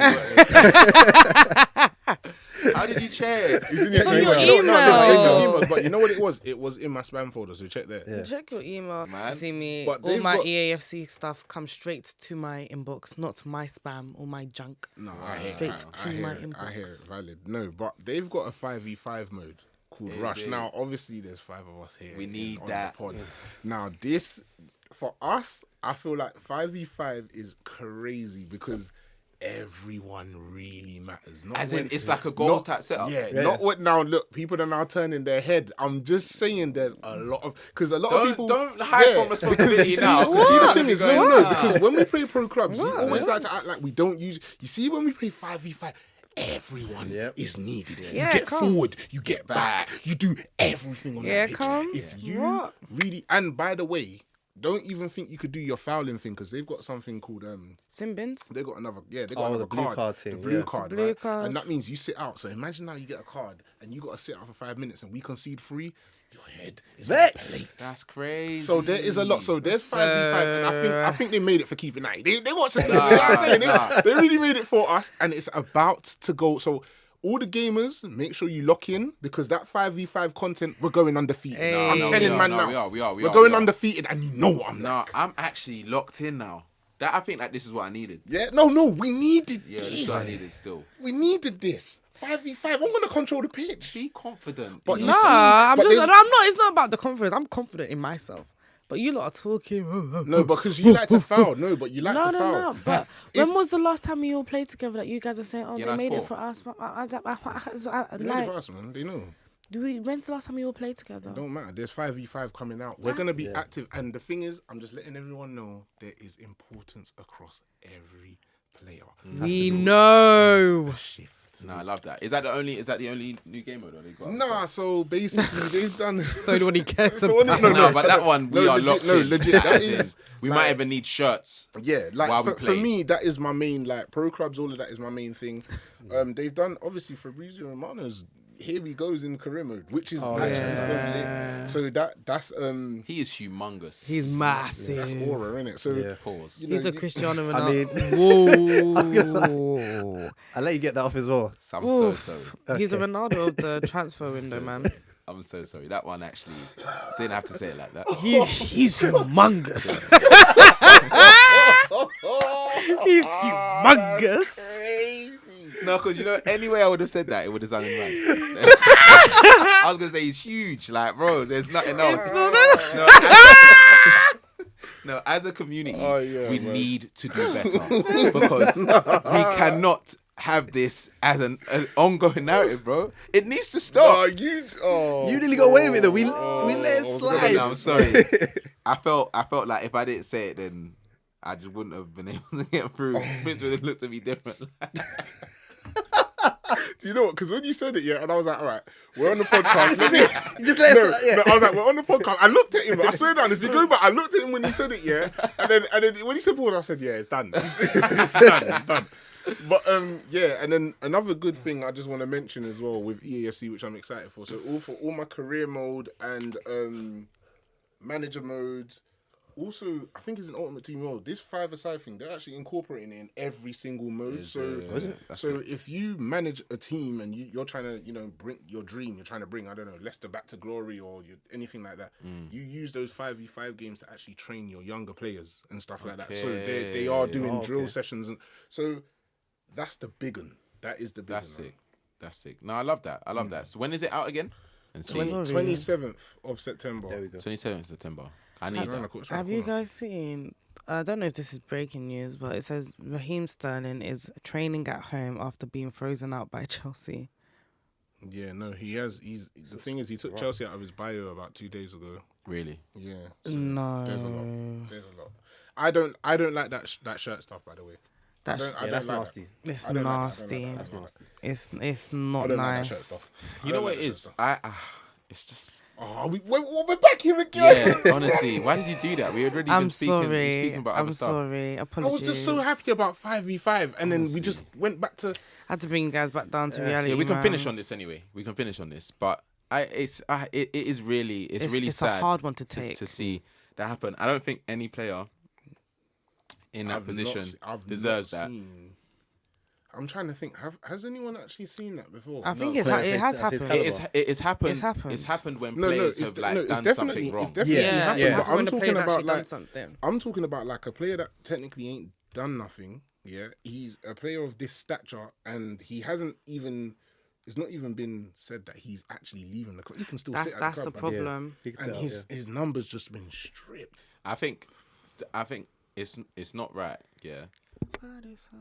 How did you check? It's on your No, email. check your emails, but you know what it was? It was in my spam folder, so check there. Yeah. Check your email. Man. See me. But All they've my got- EAFC stuff comes straight to my inbox, not to my spam or my junk. No, Straight to my inbox. I hear it, valid. No, but they've got a 5v5 mode called Is Rush. it? Now, obviously, there's 5 of us here. We need on that. The pod. Now, this, for us, I feel like 5v5 is crazy because everyone really matters. Not As in, when- it's like a goals not- type setup. Yeah, not what now. Look, people are now turning their head. I'm just saying, there's a lot of because a lot of people Don't hide from responsibility See, now. see, the thing What? is, no, because when we play pro clubs, we always like to act like we don't use. You see, when we play 5v5. Everyone is needed. Yeah, you get come. forward, you get back, you do everything on Yeah, that pitch. come. If you What? really, and by the way, don't even think you could do your fouling thing because they've got something called Sin bins. they got another the another blue card, card thing, the blue yeah. card, The blue right? card. And that means you sit out. So imagine now you get a card and you got to sit out for 5 minutes and we concede 3. Your head is Vexed. That's crazy. So there is a lot. So there's 5v5, and I think they made it for keeping 9. They watched it. They really made it for us, and it's about to go. So all the gamers, make sure you lock in because that 5v5 content, we're going undefeated. Hey. I'm No, telling we man are, now. we are. We're going undefeated, and you know what I'm No, like. I'm actually locked in now. That I think like this is what I needed. Yeah, no, we needed Yeah, this this. is what I needed still. We needed this. 5v5. I'm gonna control the pitch. Be confident. But you Nah, see, I'm but just. there's- I'm not. It's not about the confidence. I'm confident in myself. But you lot are talking. No, because you like to foul. No, but you like No, to foul. no. But when was the last time you all played together that you guys are saying, "Oh, Yeah, they that's made cool. it for us"? They made it Like, for us, man. They know. when's the last time you all played together? Don't matter. There's 5v5 coming out. We're gonna be active, and the thing is, I'm just letting everyone know there is importance across every player. We know. Shift. No, I love that. Is that the only new game mode that they got? Nah, so basically they've done. So nobody cares So about. No, but that one we No, are legit, locked no, in. legit, that As in, is, we like- might even need shirts. Yeah, like While we for play. me, that is my main, like pro clubs. All of that is my main thing. They've done obviously Fabrizio Romano's. Here he goes in career mode, which is actually so lit. So that's He is humongous. He's massive. that's aura, innit? So Yeah. Pause. you know, He's the you- Cristiano I mean- Ronaldo. Whoa. I'll let you get that off as well. I'm so sorry. He's the Ronaldo of the transfer window, man. I'm so sorry. That one actually didn't have to say it like that. He's humongous. He's humongous. No, because you know, any way I would have said that, it would have sounded right. I was gonna say he's huge, like bro. There's nothing else. No, as a community, we need to do better because we cannot have this as an ongoing narrative, bro. It needs to stop. You nearly got away with it though. We let it slide. No, I'm sorry. I felt like if I didn't say it, then I just wouldn't have been able to get through. Vince would have looked at me different. Do you know what? Because when you said it, and I was like, all right, we're on the podcast. You just let it No, slide. Yeah. no, I was like, we're on the podcast. I looked at him. I swear down. If you go back, I looked at him when he said it, and then when he said pause, I said, yeah, it's done. It's done. But and then another good thing I just want to mention as well with EAFC, which I'm excited for. So all my career mode and manager mode. Also, I think it's an ultimate team mode. This 5-a-side thing, they're actually incorporating it in every single mode. So if you manage a team and you're trying to, bring your dream, you're trying to bring, I don't know, Leicester back to glory or anything like that, you use those 5v5 games to actually train your younger players and stuff like that. So they are doing drill sessions. And so that's the big one. That is the big one. That's sick. No, I love that. So when is it out again? 27th of September. There we go. 27th September. I need that. Have you guys seen? I don't know if this is breaking news, but it says Raheem Sterling is training at home after being frozen out by Chelsea. Yeah, no, he has. The thing is, he took Chelsea out of his bio about 2 days ago. Really? Yeah. So No. There's a lot. I don't like that shirt stuff, by the way. That's That's nasty. it's I don't like that. nasty. That's nasty. It's not I don't like that nice. shirt stuff. You know what it is? It's just. Oh, we're back here again. Yeah, honestly, why did you do that? We already I'm been sorry. speaking about I'm other stuff. sorry. I Apologies. was just so happy about 5v5, and then we just went back to. I had to bring you guys back down to reality. Yeah, we can man. finish on this anyway. But it is really It's sad. a hard one to take. to see that happen. I don't think any player in that position deserves that. I'm trying to think. Has anyone actually seen that before? I think No, it has happened. It's happened. It's happened. It's happened when No, players it's have done definitely something wrong. It's definitely happened. It's But happened when I'm the talking player's about actually done like something. I'm talking about like a player that technically ain't done nothing. Yeah, he's a player of this stature, and he hasn't even. It's not even been said that he's actually leaving the club. He can still sit at That's the the club. problem. And his numbers just been stripped. I think it's not right. Yeah.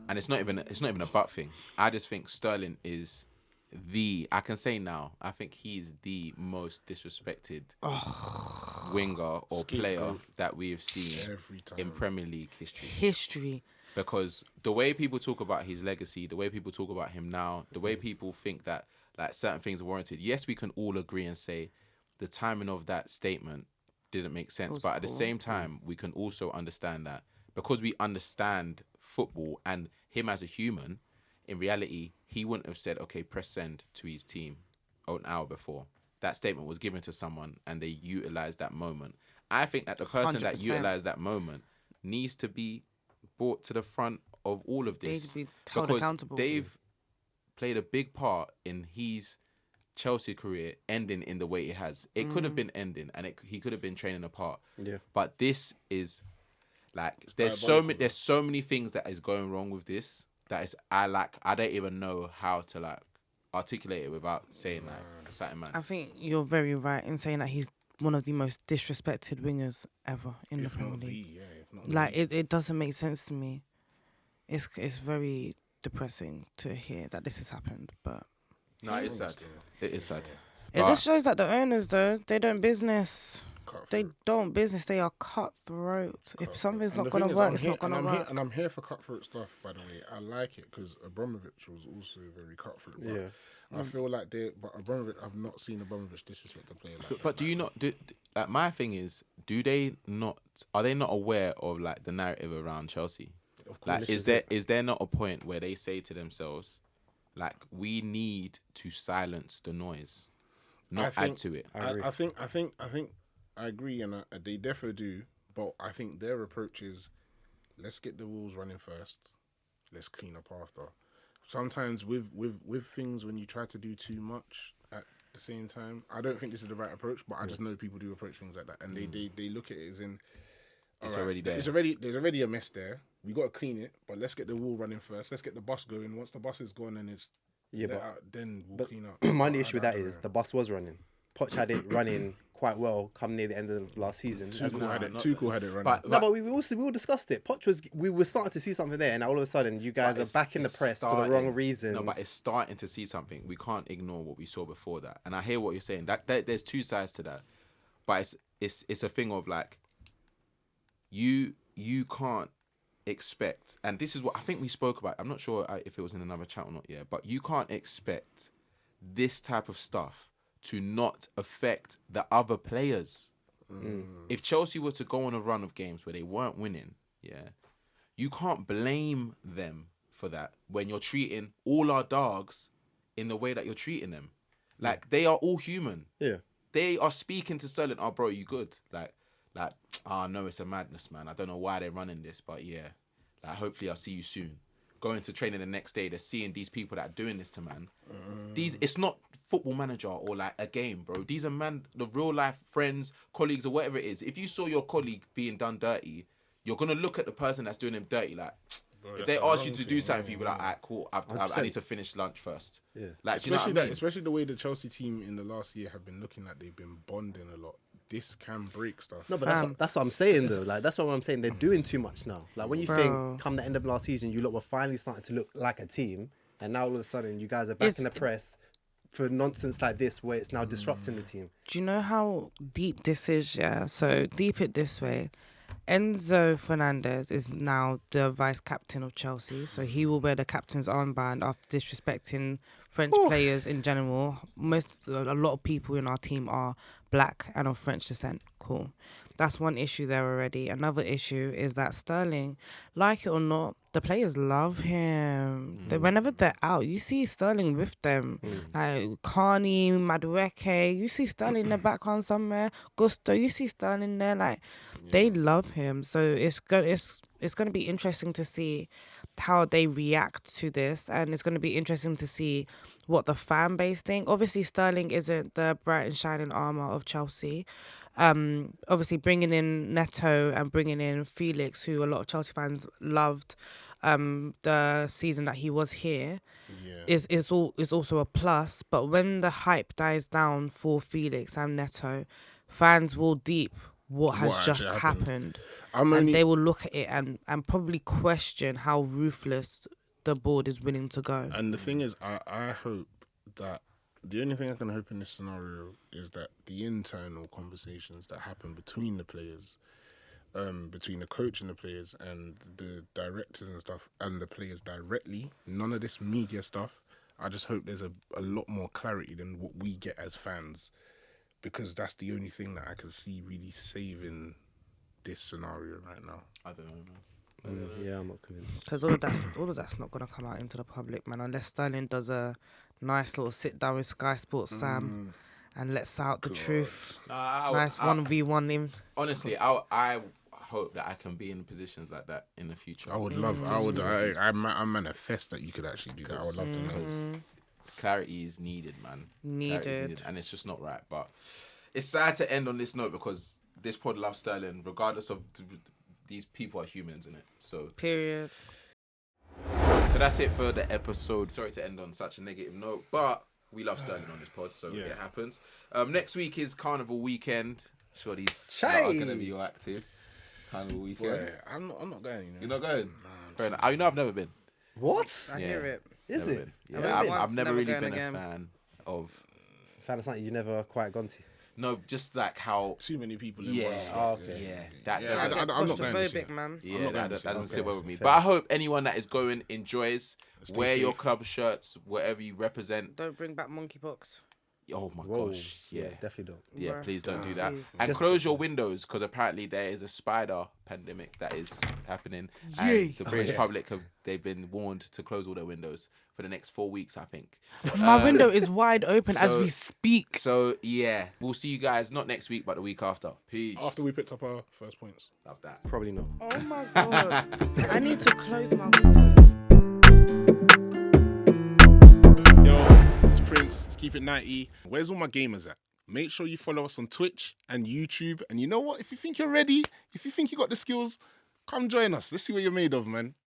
And it's not even a butt thing. I just think Sterling is I can say now, I think he's the most disrespected winger or player that we have seen Every time. in Premier League history. Because the way people talk about his legacy, the way people talk about him now, the way people think that like certain things are warranted. Yes, we can all agree and say the timing of that statement didn't make sense. But at the same time, we can also understand that because we understand football and him as a human, in reality, he wouldn't have said, okay, press send to his team an hour before. That statement was given to someone and they utilized that moment. I think that the person 100%. that utilized that moment needs to be brought to the front of all of They need this. to be held because accountable. they've played a big part in his Chelsea career ending in the way it has. It could have been ending and he could have been training apart. Yeah. But this is like there's so many things that is going wrong with this that is I don't even know how to like articulate it without saying like something man. I think you're very right in saying that he's one of the most disrespected wingers ever in the Premier League. Like it doesn't make sense to me. It's very depressing to hear that this has happened, but No, it's sad. It is sad. it just shows that the owners though, they don't business. Cutthroat. They don't business. They are cutthroat. If something's And not the gonna thing is, work, it's not gonna and work. I'm here for cutthroat stuff, by the way. I like it because Abramovich was also very cutthroat. But Yeah. I feel like but Abramovich, I've not seen Abramovich disrespect the player like that. But do you not? My thing is, are they not aware of like the narrative around Chelsea? Of course. Like, is there not a point where they say to themselves, like, we need to silence the noise, not add to it? I think I agree, and they definitely do. But I think their approach is, let's get the wheels running first. Let's clean up after. Sometimes with things, when you try to do too much at the same time, I don't think this is the right approach. But I just know people do approach things like that, and they look at it as in, It's already there. there's already a mess there. We got to clean it, but let's get the wheel running first. Let's get the bus going. Once the bus is gone and it's then we'll clean up. My only issue with that is the bus was running. Poch had it running quite well come near the end of the last season. Tuchel had it running. But we all discussed it. Poch we were starting to see something there, and all of a sudden you guys are back in the press for the wrong reasons. No, but it's starting to see something. We can't ignore what we saw before that. And I hear what you're saying. That there's two sides to that. But it's a thing of like you can't expect, and this is what I think we spoke about. I'm not sure if it was in another chat or not yet, but you can't expect this type of stuff to not affect the other players. If Chelsea were to go on a run of games where they weren't winning, you can't blame them for that when you're treating all our dogs in the way that you're treating them. Like, they are all human. Yeah. They are speaking to Sterling, oh, bro, you good? Like, no, it's a madness, man. I don't know why they're running this, but yeah. Like, hopefully I'll see you soon. Going to training the next day, they're seeing these people that are doing this to man. It's not Football Manager or like a game, bro. These are the real life friends, colleagues, or whatever it is. If you saw your colleague being done dirty, you're gonna look at the person that's doing him dirty. Like, bro, if they ask you to do something, for you be like, alright, cool. I need to finish lunch first. Yeah. Like, especially the way the Chelsea team in the last year have been looking like they've been bonding a lot. This can break stuff. No, but that's what I'm saying though. Like, that's what I'm saying. They're doing too much now. Like, when you think come the end of last season, you lot were finally starting to look like a team, and now all of a sudden you guys are back in the press, for nonsense like this where it's now disrupting the team. Do you know how deep this is? Yeah. So deep it this way. Enzo Fernandez is now the vice captain of Chelsea, so he will wear the captain's armband after disrespecting French players in general. A lot of people in our team are black and of French descent. Cool. That's one issue there already. Another issue is that Sterling, like it or not, the players love him. Whenever they're out, you see Sterling with them. Like Carney, Madueke, you see Sterling in the background somewhere. Gusto, you see Sterling there. Like, they love him. So it's going to be interesting to see how they react to this. And it's going to be interesting to see what the fan base think. Obviously, Sterling isn't the bright and shining armour of Chelsea. Obviously bringing in Neto and bringing in Felix, who a lot of Chelsea fans loved the season that he was here, is also a plus. But when the hype dies down for Felix and Neto, fans will deep what has just happened. And they will look at it and probably question how ruthless the board is willing to go. And the thing is, I hope that the only thing I can hope in this scenario is that the internal conversations that happen between the players, between the coach and the players and the directors and stuff and the players directly, none of this media stuff. I just hope there's a lot more clarity than what we get as fans, because that's the only thing that I can see really saving this scenario right now. I don't know, man. Yeah, I'm not convinced. Because all of that's not going to come out into the public, man, unless Sterling does a nice little sit down with Sky Sports Sam and lets out the truth. Nice 1v1 him. Honestly, I hope that I can be in positions like that in the future. I would love. I manifest that you could actually do that. I would love to know. Clarity is needed, man. Needed. And it's just not right. But it's sad to end on this note because this pod loves Sterling, regardless of these people are humans, innit? So period. So that's it for the episode. Sorry to end on such a negative note, but we love Sterling on this pod, so it happens. Next week is Carnival Weekend. Sure, these are going to be your active. Carnival Weekend. Boy, I'm not going. You know? You're not going? Nah, Fair enough. Oh, you know I've never been. What? I hear it. Is Never it? been. Yeah, I've never really going been again. a fan of... Found out something you never quite gone to. No, just like how... too many people in one Yeah, spot. I'm not going this year. man. Yeah, not going that to see it. doesn't sit Okay, well with me. fair. But I hope anyone that is going enjoys. Stay Wear your safe. club shirts, wherever you represent. Don't bring back monkeypox. Oh my Whoa. gosh, yeah. Definitely don't. Yeah, Bruh. please don't do that. Please. And Just- close your windows, because apparently there is a spider pandemic that is happening. Yay. And the British public they've been warned to close all their windows for the next 4 weeks, I think. My window is wide open as so- we speak. So yeah, we'll see you guys not next week, but the week after. Peace. After we picked up our first points. Love that. Probably not. Oh my god. I need to close my window. Yo, it's Prince. Let's keep it 90. Where's all my gamers at? Make sure you follow us on Twitch and YouTube. And you know what? If you think you're ready, if you think you got the skills, come join us. Let's see what you're made of, man.